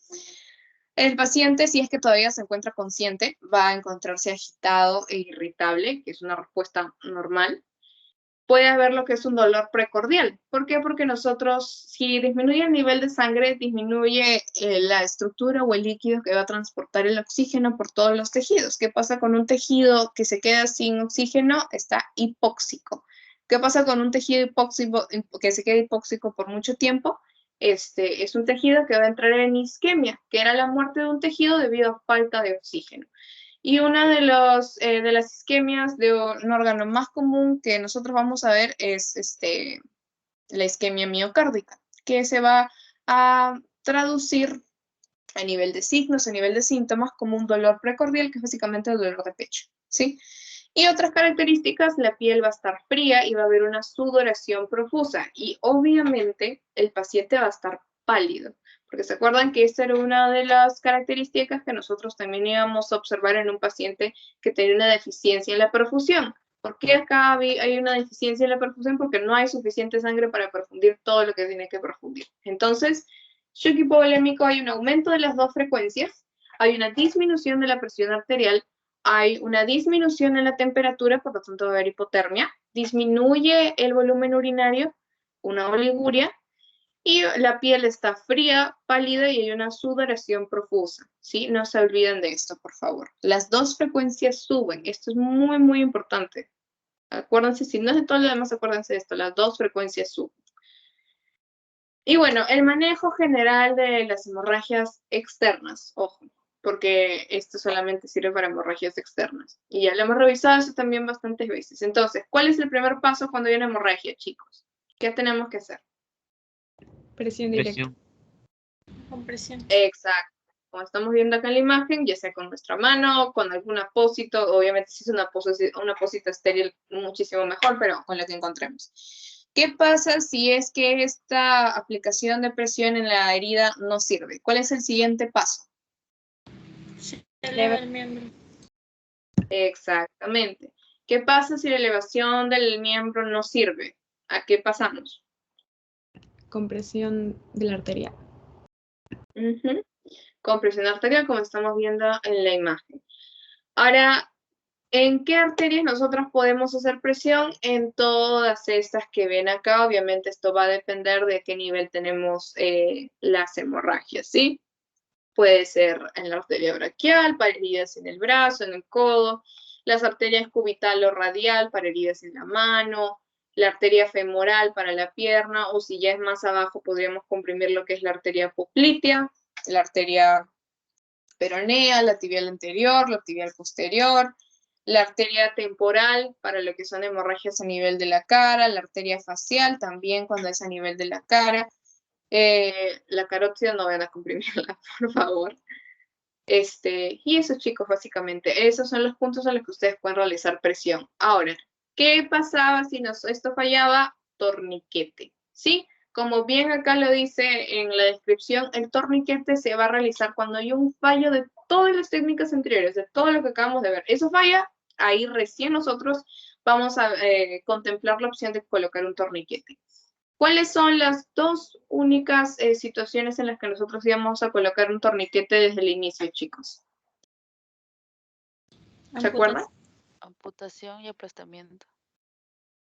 Speaker 1: El paciente, si es que todavía se encuentra consciente, va a encontrarse agitado e irritable, que es una respuesta normal. Puede haber lo que es un dolor precordial. ¿Por qué? Porque nosotros, si disminuye el nivel de sangre, disminuye la estructura o el líquido que va a transportar el oxígeno por todos los tejidos. ¿Qué pasa con un tejido que se queda sin oxígeno? Está hipóxico. ¿Qué pasa con un tejido hipóxico que se queda hipóxico por mucho tiempo? Es un tejido que va a entrar en isquemia, que era la muerte de un tejido debido a falta de oxígeno. Y una de las isquemias de un órgano más común que nosotros vamos a ver es la isquemia miocárdica, que se va a traducir a nivel de signos, a nivel de síntomas, como un dolor precordial, que es básicamente el dolor de pecho, ¿sí? Y otras características, la piel va a estar fría y va a haber una sudoración profusa. Y obviamente el paciente va a estar pálido, porque se acuerdan que esta era una de las características que nosotros también íbamos a observar en un paciente que tenía una deficiencia en la perfusión. ¿Por qué acá hay una deficiencia en la perfusión? Porque no hay suficiente sangre para perfundir todo lo que tiene que perfundir. Entonces, shock hipovolémico, hay un aumento de las 2 frecuencias, hay una disminución de la presión arterial, hay una disminución en la temperatura, por lo tanto va a haber hipotermia, disminuye el volumen urinario, una oliguria, y la piel está fría, pálida y hay una sudoración profusa, ¿sí? No se olviden de esto, por favor. Las 2 frecuencias suben, esto es muy, muy importante. Acuérdense, si no es de todo lo demás, acuérdense de esto, las 2 frecuencias suben. Y bueno, el manejo general de las hemorragias externas, ojo, porque esto solamente sirve para hemorragias externas. Y ya lo hemos revisado eso también bastantes veces. Entonces, ¿cuál es el primer paso cuando hay una hemorragia, chicos? ¿Qué tenemos que hacer?
Speaker 6: Presión directa.
Speaker 3: Presión.
Speaker 8: Compresión.
Speaker 1: Exacto. como estamos viendo acá en la imagen, ya sea con nuestra mano, con algún apósito, obviamente si es un apósito estéril, muchísimo mejor, pero con lo que encontremos. ¿Qué pasa si es que esta aplicación de presión en la herida no sirve? ¿Cuál es el siguiente paso?
Speaker 8: Se eleva el miembro.
Speaker 1: Exactamente. ¿Qué pasa si la elevación del miembro no sirve? ¿A qué pasamos?
Speaker 6: Compresión de la arteria.
Speaker 1: Ujú. Compresión arterial, como estamos viendo en la imagen. Ahora, ¿en qué arterias nosotros podemos hacer presión? En todas estas que ven acá. Obviamente esto va a depender de qué nivel tenemos las hemorragias, ¿sí? Puede ser en la arteria braquial, para heridas en el brazo, en el codo, las arterias cubital o radial para heridas en la mano, la arteria femoral para la pierna, o si ya es más abajo podríamos comprimir lo que es la arteria poplitea, la arteria peronea, la tibial anterior, la tibial posterior, la arteria temporal para lo que son hemorragias a nivel de la cara, la arteria facial también cuando es a nivel de la cara, la carótida no vayan a comprimirla, por favor. Y eso, chicos, básicamente, esos son los puntos a los que ustedes pueden realizar presión. Ahora, ¿qué pasaba si esto fallaba? Torniquete, ¿sí? Como bien acá lo dice en la descripción, el torniquete se va a realizar cuando hay un fallo de todas las técnicas anteriores, de todo lo que acabamos de ver. Eso falla, ahí recién nosotros vamos a contemplar la opción de colocar un torniquete. ¿Cuáles son las dos únicas situaciones en las que nosotros íbamos a colocar un torniquete desde el inicio, chicos? ¿Se acuerdan?
Speaker 2: Amputación y aplastamiento.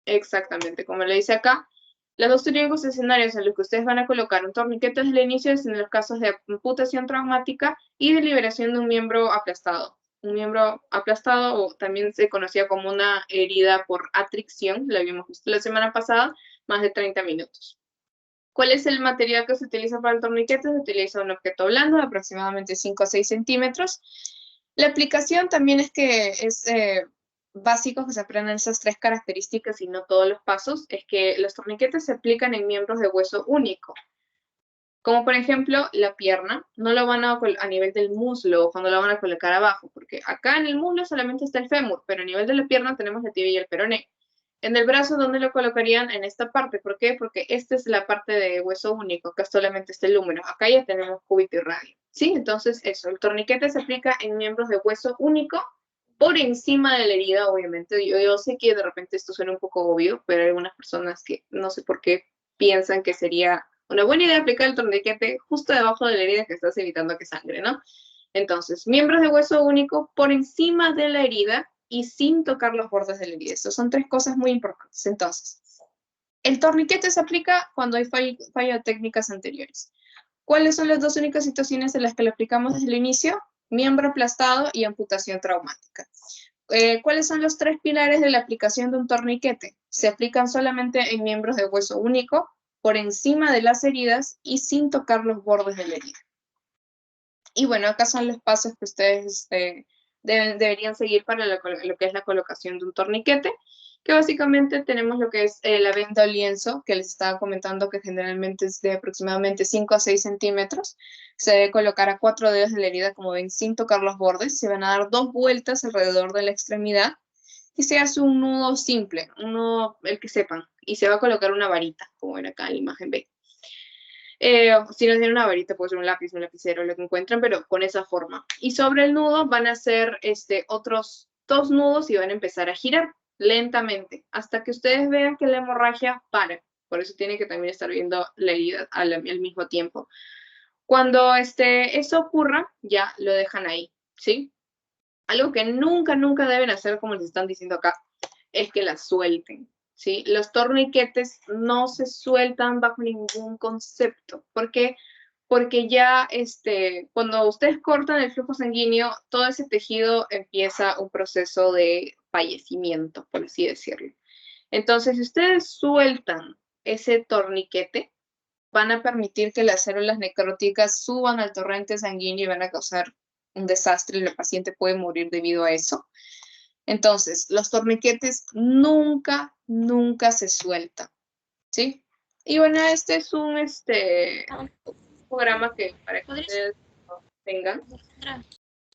Speaker 1: Exactamente, como le dice acá, los dos únicos escenarios en los que ustedes van a colocar un torniquete desde el inicio es en los casos de amputación traumática y de liberación de un miembro aplastado. Un miembro aplastado, o también se conocía como una herida por atricción, lo habíamos visto la semana pasada, más de 30 minutos. ¿Cuál es el material que se utiliza para el torniquete? Se utiliza un objeto blando de aproximadamente 5 a 6 centímetros. La aplicación también es que es básico que se aprendan esas tres características y no todos los pasos, es que los torniquetes se aplican en miembros de hueso único. Como por ejemplo la pierna, no lo van a nivel del muslo o cuando lo van a colocar abajo, porque acá en el muslo solamente está el fémur, pero a nivel de la pierna tenemos la tibia y el peroné. En el brazo, ¿dónde lo colocarían? En esta parte. ¿Por qué? Porque esta es la parte de hueso único. Acá solamente está el húmero. Acá ya tenemos cúbito y radio. ¿Sí? Entonces, eso. El torniquete se aplica en miembros de hueso único por encima de la herida, obviamente. Yo sé que de repente esto suena un poco obvio, pero hay algunas personas que no sé por qué piensan que sería una buena idea aplicar el torniquete justo debajo de la herida que estás evitando que sangre, ¿no? Entonces, miembros de hueso único por encima de la herida y sin tocar los bordes de la herida. Estas son tres cosas muy importantes. Entonces, el torniquete se aplica cuando hay fallo de técnicas anteriores. ¿Cuáles son las dos únicas situaciones en las que lo aplicamos desde el inicio? Miembro aplastado y amputación traumática. ¿Cuáles son los tres pilares de la aplicación de un torniquete? Se aplican solamente en miembros de hueso único, por encima de las heridas y sin tocar los bordes de la herida. Y bueno, acá son los pasos que ustedes deberían seguir para lo que es la colocación de un torniquete, que básicamente tenemos lo que es la venda o lienzo, que les estaba comentando que generalmente es de aproximadamente 5 a 6 centímetros. Se debe colocar a 4 dedos de la herida, como ven, sin tocar los bordes. Se van a dar 2 vueltas alrededor de la extremidad y se hace un nudo simple, un nudo, el que sepan, y se va a colocar una varita, como ven acá en la imagen B. Si no tienen una varita, puede ser un lápiz, un lapicero, lo que encuentren, pero con esa forma. Y sobre el nudo van a hacer otros 2 nudos y van a empezar a girar lentamente hasta que ustedes vean que la hemorragia para. Por eso tienen que también estar viendo la herida al mismo tiempo. Cuando eso ocurra, ya lo dejan ahí, ¿sí? Algo que nunca, nunca deben hacer, como les están diciendo acá, es que la suelten. ¿Sí? Los torniquetes no se sueltan bajo ningún concepto. ¿Por qué? Porque ya cuando ustedes cortan el flujo sanguíneo, todo ese tejido empieza un proceso de fallecimiento, por así decirlo. Entonces, si ustedes sueltan ese torniquete, van a permitir que las células necróticas suban al torrente sanguíneo y van a causar un desastre y el paciente puede morir debido a eso. Entonces, los torniquetes nunca, nunca se sueltan, ¿sí? Y bueno, este es un programa que para que ustedes tengan,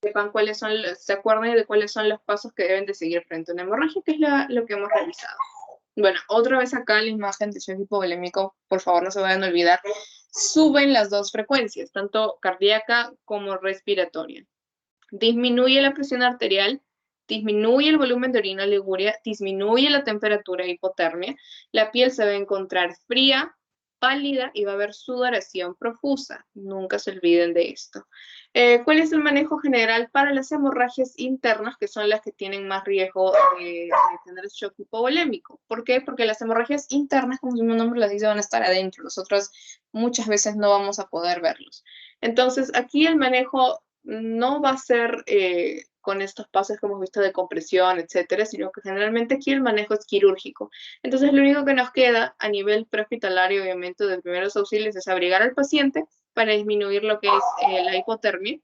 Speaker 1: sepan cuáles son se acuerden de cuáles son los pasos que deben de seguir frente a una hemorragia, que es lo que hemos realizado. Bueno, otra vez acá la imagen de shock hipovolémico, por favor no se vayan a olvidar, suben las dos frecuencias, tanto cardíaca como respiratoria. Disminuye la presión arterial, disminuye el volumen de orina liguria, disminuye la temperatura de hipotermia, la piel se va a encontrar fría, pálida y va a haber sudoración profusa. Nunca se olviden de esto. ¿Cuál es el manejo general para las hemorragias internas, que son las que tienen más riesgo de tener shock hipovolémico? ¿Por qué? Porque las hemorragias internas, como su mismo nombre las dice, van a estar adentro. Nosotros muchas veces no vamos a poder verlos. Entonces, aquí el manejo no va a ser con estos pasos que hemos visto de compresión, etcétera, sino que generalmente aquí el manejo es quirúrgico. Entonces, lo único que nos queda a nivel prehospitalario, obviamente, de primeros auxilios, es abrigar al paciente para disminuir lo que es la hipotermia.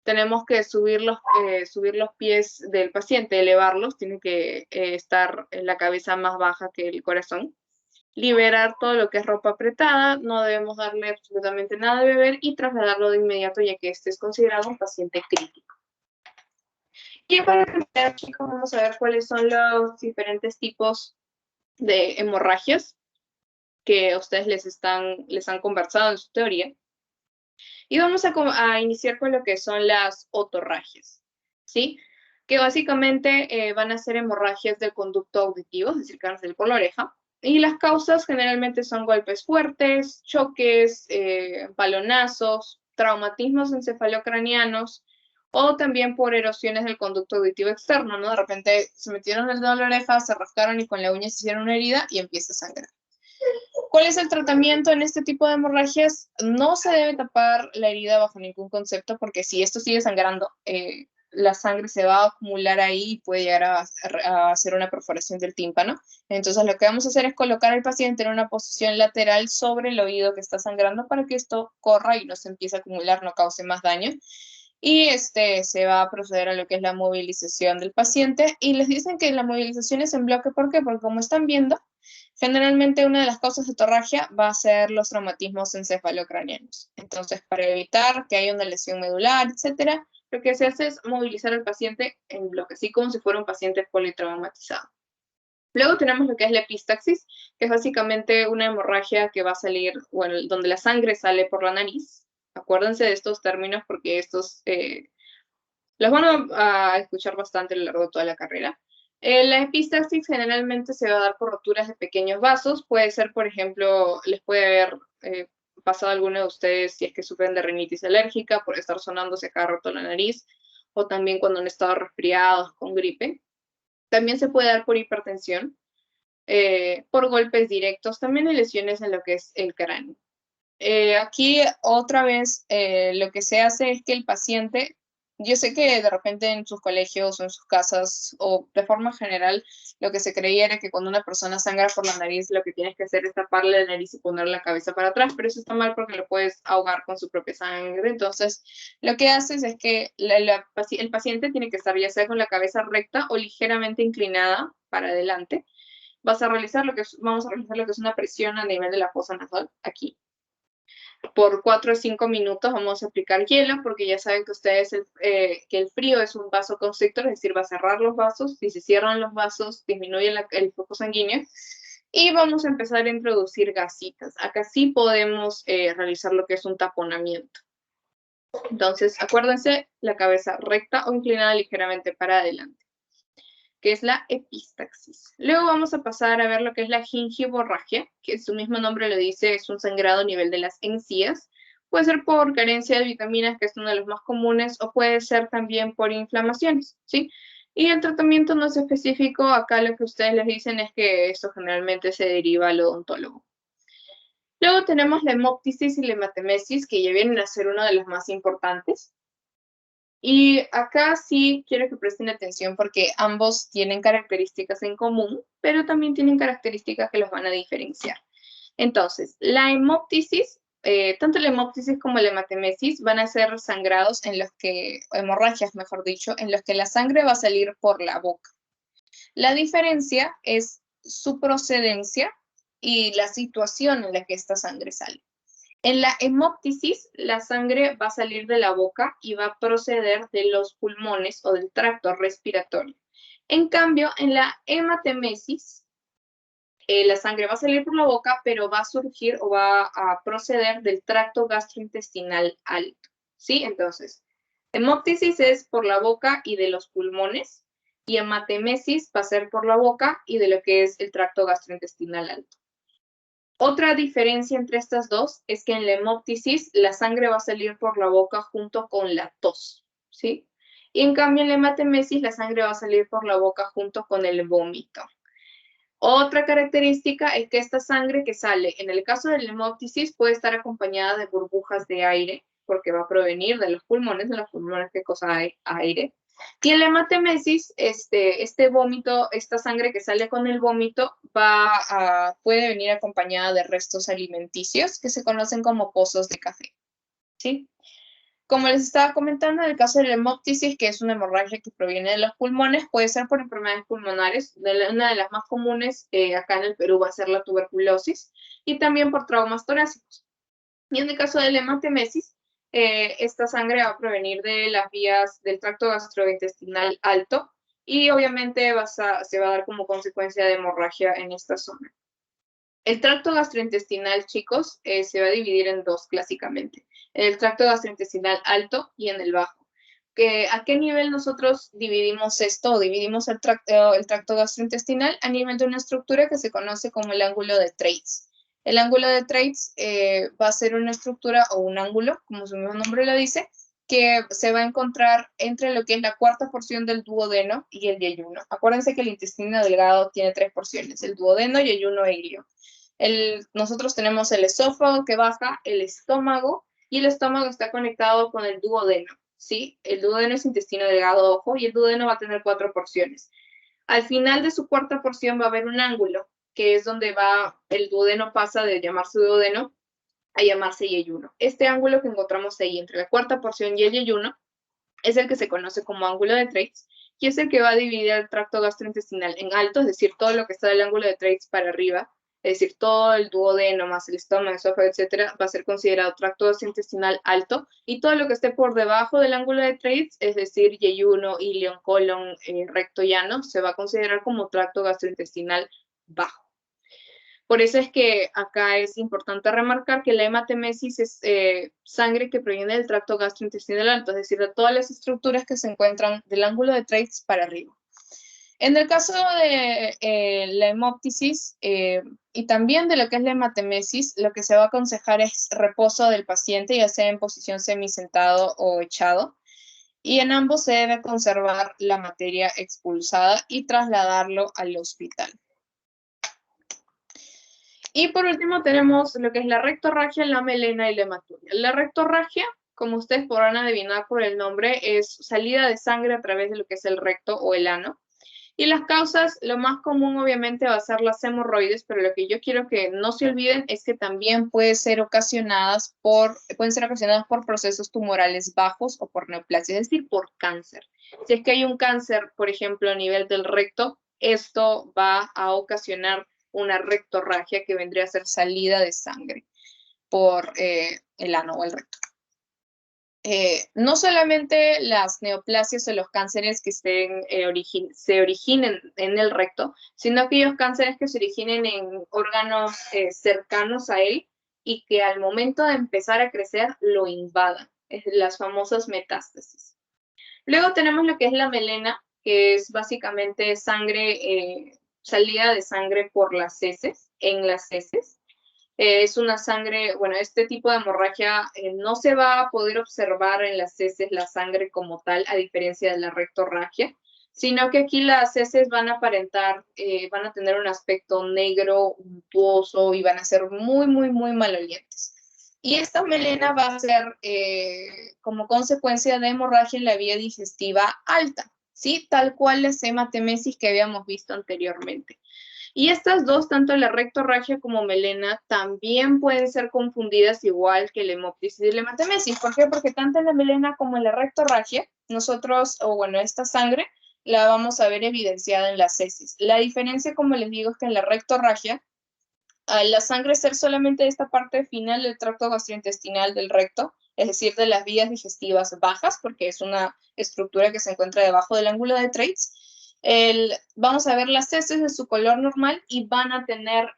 Speaker 1: Tenemos que subir los pies del paciente, elevarlos, tiene que estar en la cabeza más baja que el corazón. Liberar todo lo que es ropa apretada, no debemos darle absolutamente nada de beber y trasladarlo de inmediato, ya que este es considerado un paciente crítico. Y para terminar, chicos, vamos a ver cuáles son los diferentes tipos de hemorragias que ustedes les han conversado en su teoría. Y vamos a iniciar con lo que son las otorragias, ¿sí? Que básicamente van a ser hemorragias del conducto auditivo, es decir, cáncer por la oreja. Y las causas generalmente son golpes fuertes, choques, balonazos, traumatismos encefalocranianos o también por erosiones del conducto auditivo externo, ¿no? De repente se metieron el dedo en la oreja, se rascaron y con la uña se hicieron una herida y empieza a sangrar. ¿Cuál es el tratamiento en este tipo de hemorragias? No se debe tapar la herida bajo ningún concepto, porque si esto sigue sangrando, la sangre se va a acumular ahí y puede llegar a hacer una perforación del tímpano. Entonces lo que vamos a hacer es colocar al paciente en una posición lateral sobre el oído que está sangrando para que esto corra y no se empiece a acumular, no cause más daño. Y se va a proceder a lo que es la movilización del paciente. Y les dicen que la movilización es en bloque. ¿Por qué? Porque como están viendo, generalmente una de las causas de otorragia va a ser los traumatismos encefalocranianos. Entonces, para evitar que haya una lesión medular, etcétera, lo que se hace es movilizar al paciente en bloque, así como si fuera un paciente politraumatizado. Luego tenemos lo que es la epistaxis, que es básicamente una hemorragia que va a salir, bueno, donde la sangre sale por la nariz. Acuérdense de estos términos porque estos los van a escuchar bastante a lo largo de toda la carrera. La epistaxis generalmente se va a dar por roturas de pequeños vasos. Puede ser, por ejemplo, les puede haber pasado a alguno de ustedes si es que sufren de rinitis alérgica por estar sonándose cada rato la nariz, o también cuando han estado resfriados con gripe. También se puede dar por hipertensión, por golpes directos, también hay lesiones en lo que es el cráneo. Aquí otra vez lo que se hace es que el paciente, yo sé que de repente en sus colegios o en sus casas o de forma general lo que se creía era que cuando una persona sangra por la nariz lo que tienes que hacer es taparle la nariz y poner la cabeza para atrás, pero eso está mal porque lo puedes ahogar con su propia sangre. Entonces lo que haces es que el paciente tiene que estar ya sea con la cabeza recta o ligeramente inclinada para adelante. Vamos a realizar lo que es una presión a nivel de la fosa nasal aquí. Por 4 a 5 minutos vamos a aplicar hielo, porque ya saben que ustedes que el frío es un vasoconstrictor, es decir, va a cerrar los vasos. Si se cierran los vasos, disminuye el flujo sanguíneo. Y vamos a empezar a introducir gasitas. Acá sí podemos realizar lo que es un taponamiento. Entonces, acuérdense, la cabeza recta o inclinada ligeramente para adelante, que es la epistaxis. Luego vamos a pasar a ver lo que es la gingivorragia, que su mismo nombre lo dice, es un sangrado a nivel de las encías. Puede ser por carencia de vitaminas, que es uno de los más comunes, o puede ser también por inflamaciones, ¿sí? Y el tratamiento no es específico. Acá lo que ustedes les dicen es que esto generalmente se deriva al odontólogo. Luego tenemos la hemoptisis y la hematemesis, que ya vienen a ser una de las más importantes. Y acá sí quiero que presten atención porque ambos tienen características en común, pero también tienen características que los van a diferenciar. Entonces, la hemoptisis, tanto la hemoptisis como la hematemesis van a ser sangrados hemorragias, mejor dicho, en los que la sangre va a salir por la boca. La diferencia es su procedencia y la situación en la que esta sangre sale. En la hemóptisis, la sangre va a salir de la boca y va a proceder de los pulmones o del tracto respiratorio. En cambio, en la hematemesis, la sangre va a salir por la boca, pero va a surgir o va a proceder del tracto gastrointestinal alto, ¿sí? Entonces, hemóptisis es por la boca y de los pulmones, y hematemesis va a ser por la boca y de lo que es el tracto gastrointestinal alto. Otra diferencia entre estas dos es que en la hemóptisis la sangre va a salir por la boca junto con la tos, ¿sí? Y en cambio en la hematemesis la sangre va a salir por la boca junto con el vómito. Otra característica es que esta sangre que sale, en el caso de la hemóptisis, puede estar acompañada de burbujas de aire, porque va a provenir de los pulmones ¿qué cosa hay? Aire. Y en la hematemesis, este vómito, esta sangre que sale con el vómito, puede venir acompañada de restos alimenticios que se conocen como pozos de café, ¿sí? Como les estaba comentando, en el caso de la hemóptisis, que es una hemorragia que proviene de los pulmones, puede ser por enfermedades pulmonares. Una de las más comunes acá en el Perú va a ser la tuberculosis y también por traumas torácicos. Y en el caso de la hematemesis, esta sangre va a provenir de las vías del tracto gastrointestinal alto y obviamente se va a dar como consecuencia de hemorragia en esta zona. El tracto gastrointestinal, chicos, se va a dividir en dos clásicamente. En el tracto gastrointestinal alto y en el bajo. ¿A qué nivel nosotros dividimos esto? Dividimos el tracto gastrointestinal a nivel de una estructura que se conoce como el ángulo de Treitz. El ángulo de Treitz va a ser una estructura o un ángulo, como su mismo nombre lo dice, que se va a encontrar entre lo que es la cuarta porción del duodeno y el yeyuno. Acuérdense que el intestino delgado tiene 3 porciones, el duodeno, yeyuno e ilio. Nosotros tenemos el esófago que baja, el estómago, y el estómago está conectado con el duodeno, ¿sí? El duodeno es intestino delgado, ojo, y el duodeno va a tener 4 porciones. Al final de su cuarta porción va a haber un ángulo, que es donde el duodeno pasa de llamarse duodeno a llamarse yeyuno. Este ángulo que encontramos ahí entre la cuarta porción y el yeyuno es el que se conoce como ángulo de Treitz, y es el que va a dividir el tracto gastrointestinal en alto, es decir, todo lo que está del ángulo de Treitz para arriba, es decir, todo el duodeno más el estómago, esófago, etcétera, va a ser considerado tracto gastrointestinal alto, y todo lo que esté por debajo del ángulo de Treitz, es decir, yeyuno, ilion, colon, recto llano, se va a considerar como tracto gastrointestinal bajo. Por eso es que acá es importante remarcar que la hematemesis es sangre que proviene del tracto gastrointestinal alto, es decir, de todas las estructuras que se encuentran del ángulo de Treitz para arriba. En el caso de la hemóptisis y también de lo que es la hematemesis, lo que se va a aconsejar es reposo del paciente, ya sea en posición semisentado o echado, y en ambos se debe conservar la materia expulsada y trasladarlo al hospital. Y por último tenemos lo que es la rectorragia, la melena y la hematuria. La rectorragia, como ustedes podrán adivinar por el nombre, es salida de sangre a través de lo que es el recto o el ano. Y las causas, lo más común obviamente va a ser las hemorroides, pero lo que yo quiero que no se olviden es que también pueden ser ocasionadas por procesos tumorales bajos o por neoplasia, es decir, por cáncer. Si es que hay un cáncer, por ejemplo, a nivel del recto, esto va a ocasionar una rectorragia que vendría a ser salida de sangre por el ano o el recto. No solamente las neoplasias o los cánceres que se originen en el recto, sino aquellos cánceres que se originen en órganos cercanos a él y que al momento de empezar a crecer lo invadan, las famosas metástasis. Luego tenemos lo que es la melena, que es básicamente sangre, salida de sangre por las heces, en las heces. Es una sangre, bueno, este tipo de hemorragia no se va a poder observar en las heces la sangre como tal, a diferencia de la rectorragia, sino que aquí las heces van a aparentar, van a tener un aspecto negro, untuoso y van a ser muy, muy, muy malolientes. Y esta melena va a ser como consecuencia de hemorragia en la vía digestiva alta, ¿sí? Tal cual la hematemesis que habíamos visto anteriormente. Y estas dos, tanto la rectorragia como melena, también pueden ser confundidas igual que la hemóptisis y la hematemesis. ¿Por qué? Porque tanto en la melena como en la rectorragia, esta sangre la vamos a ver evidenciada en las heces. La diferencia, como les digo, es que en la rectorragia la sangre ser solamente de esta parte final del tracto gastrointestinal del recto, es decir, de las vías digestivas bajas, porque es una estructura que se encuentra debajo del ángulo de Treitz. Vamos a ver las heces de su color normal y van a tener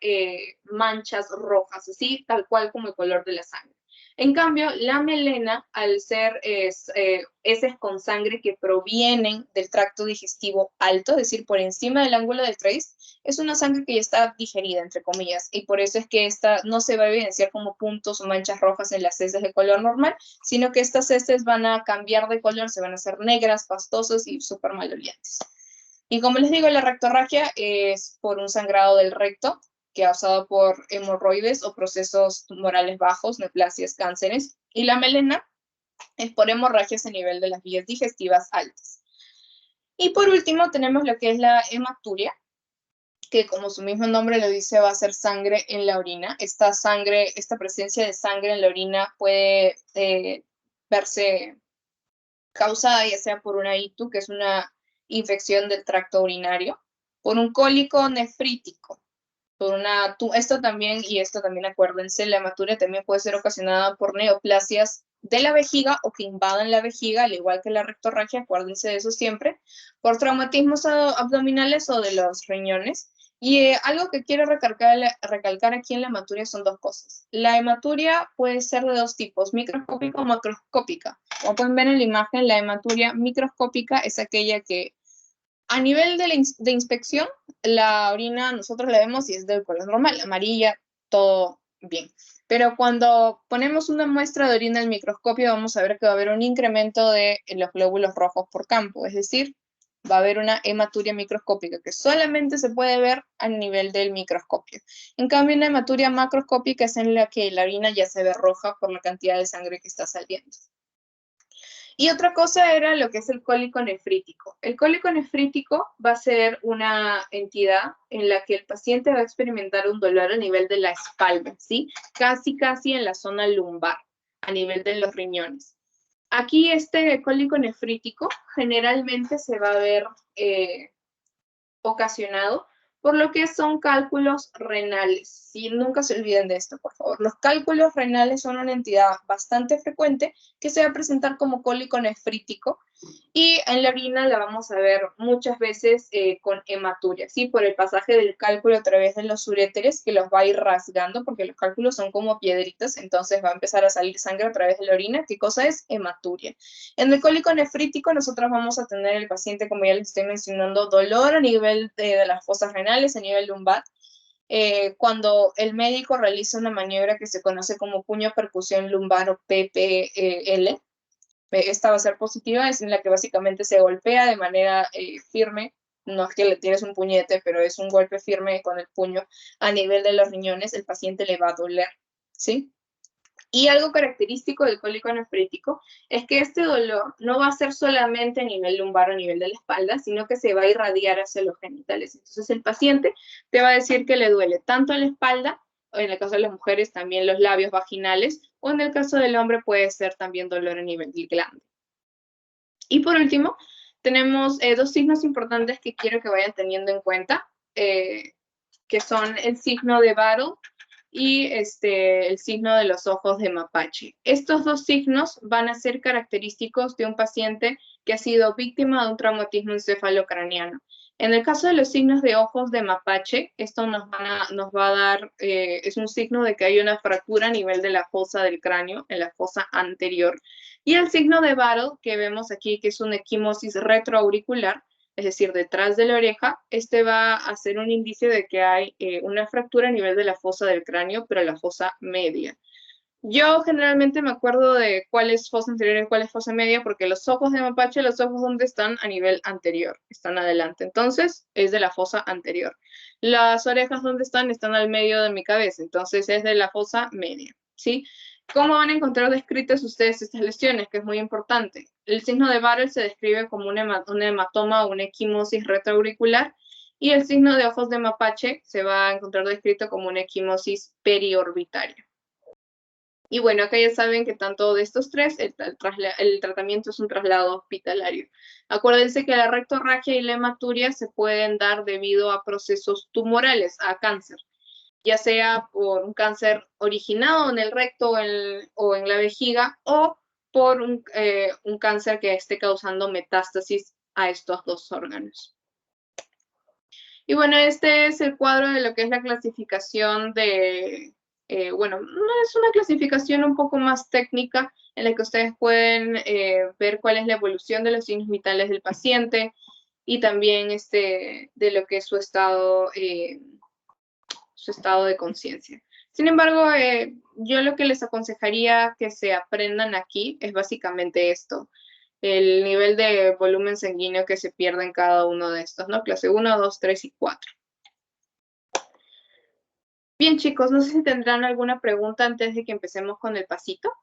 Speaker 1: manchas rojas, así tal cual como el color de la sangre. En cambio, la melena, al ser heces con sangre que provienen del tracto digestivo alto, es decir, por encima del ángulo de Treitz, es una sangre que ya está digerida, entre comillas, y por eso es que esta no se va a evidenciar como puntos o manchas rojas en las heces de color normal, sino que estas heces van a cambiar de color, se van a hacer negras, pastosas y súper malolientes. Y como les digo, la rectorragia es por un sangrado del recto, causado por hemorroides o procesos tumorales bajos, neoplasias, cánceres, y la melena es por hemorragias a nivel de las vías digestivas altas. Y por último tenemos lo que es la hematuria, que como su mismo nombre lo dice, va a ser sangre en la orina. Esta presencia de sangre en la orina puede verse causada ya sea por una ITU, que es una infección del tracto urinario, por un cólico nefrítico, esto también acuérdense, la hematuria también puede ser ocasionada por neoplasias de la vejiga o que invadan la vejiga, al igual que la rectorragia, acuérdense de eso siempre, por traumatismos abdominales o de los riñones. Y algo que quiero recalcar aquí en la hematuria son dos cosas. La hematuria puede ser de dos tipos, microscópica o macroscópica. Como pueden ver en la imagen, la hematuria microscópica es aquella que a nivel de inspección, la orina nosotros la vemos y es del color normal, amarilla, todo bien. Pero cuando ponemos una muestra de orina al microscopio, vamos a ver que va a haber un incremento de los glóbulos rojos por campo, es decir, va a haber una hematuria microscópica que solamente se puede ver a nivel del microscopio. En cambio, una hematuria macroscópica es en la que la orina ya se ve roja por la cantidad de sangre que está saliendo. Y otra cosa era lo que es el cólico nefrítico. El cólico nefrítico va a ser una entidad en la que el paciente va a experimentar un dolor a nivel de la espalda, ¿sí? Casi en la zona lumbar, a nivel de los riñones. Aquí este cólico nefrítico generalmente se va a ver ocasionado por lo que son cálculos renales. ¿Sí? Nunca se olviden de esto, por favor. Los cálculos renales son una entidad bastante frecuente que se va a presentar como cólico nefrítico y en la orina la vamos a ver muchas veces con hematuria, ¿sí? Por el pasaje del cálculo a través de los uréteres que los va a ir rasgando porque los cálculos son como piedritas, entonces va a empezar a salir sangre a través de la orina. ¿Qué cosa es? Hematuria. En el cólico nefrítico nosotros vamos a tener el paciente, como ya les estoy mencionando, dolor a nivel de las fosas renales, a nivel lumbar. Cuando el médico realiza una maniobra que se conoce como puño percusión lumbar o PPL, esta va a ser positiva, es en la que básicamente se golpea de manera firme, no es que le tires un puñete, pero es un golpe firme con el puño a nivel de los riñones, el paciente le va a doler, ¿sí? Y algo característico del cólico nefrítico es que este dolor no va a ser solamente a nivel lumbar o a nivel de la espalda, sino que se va a irradiar hacia los genitales. Entonces el paciente te va a decir que le duele tanto la espalda, o en el caso de las mujeres también los labios vaginales, o en el caso del hombre puede ser también dolor a nivel del glande. Y por último, tenemos dos signos importantes que quiero que vayan teniendo en cuenta, que son el signo de Battle y el signo de los ojos de mapache. Estos dos signos van a ser característicos de un paciente que ha sido víctima de un traumatismo encefalocraniano. En el caso de los signos de ojos de mapache, esto nos va a dar, es un signo de que hay una fractura a nivel de la fosa del cráneo, en la fosa anterior. Y el signo de Battle, que vemos aquí, que es una equimosis retroauricular, es decir, detrás de la oreja, este va a ser un indicio de que hay una fractura a nivel de la fosa del cráneo, pero la fosa media. Yo generalmente me acuerdo de cuál es fosa anterior y cuál es fosa media, porque los ojos de mapache, los ojos donde están a nivel anterior, están adelante. Entonces, es de la fosa anterior. Las orejas donde están al medio de mi cabeza, entonces es de la fosa media, ¿sí? ¿Cómo van a encontrar descritas ustedes estas lesiones? Que es muy importante. El signo de Battle se describe como un hematoma o una equimosis retroauricular, y el signo de ojos de mapache se va a encontrar descrito como una equimosis periorbitaria. Y bueno, acá ya saben que tanto de estos tres, el tratamiento es un traslado hospitalario. Acuérdense que la rectorragia y la hematuria se pueden dar debido a procesos tumorales, a cáncer. ya sea por un cáncer originado en el recto o en la vejiga, o por un cáncer que esté causando metástasis a estos dos órganos. Y bueno, este es el cuadro de lo que es la clasificación de, bueno, no es una clasificación un poco más técnica en la que ustedes pueden ver cuál es la evolución de los signos vitales del paciente y también de lo que es su estado de conciencia. Sin embargo, yo lo que les aconsejaría que se aprendan aquí es básicamente esto, el nivel de volumen sanguíneo que se pierde en cada uno de estos, ¿no? Clase 1, 2, 3 y 4. Bien, chicos, no sé si tendrán alguna pregunta antes de que empecemos con el pasito.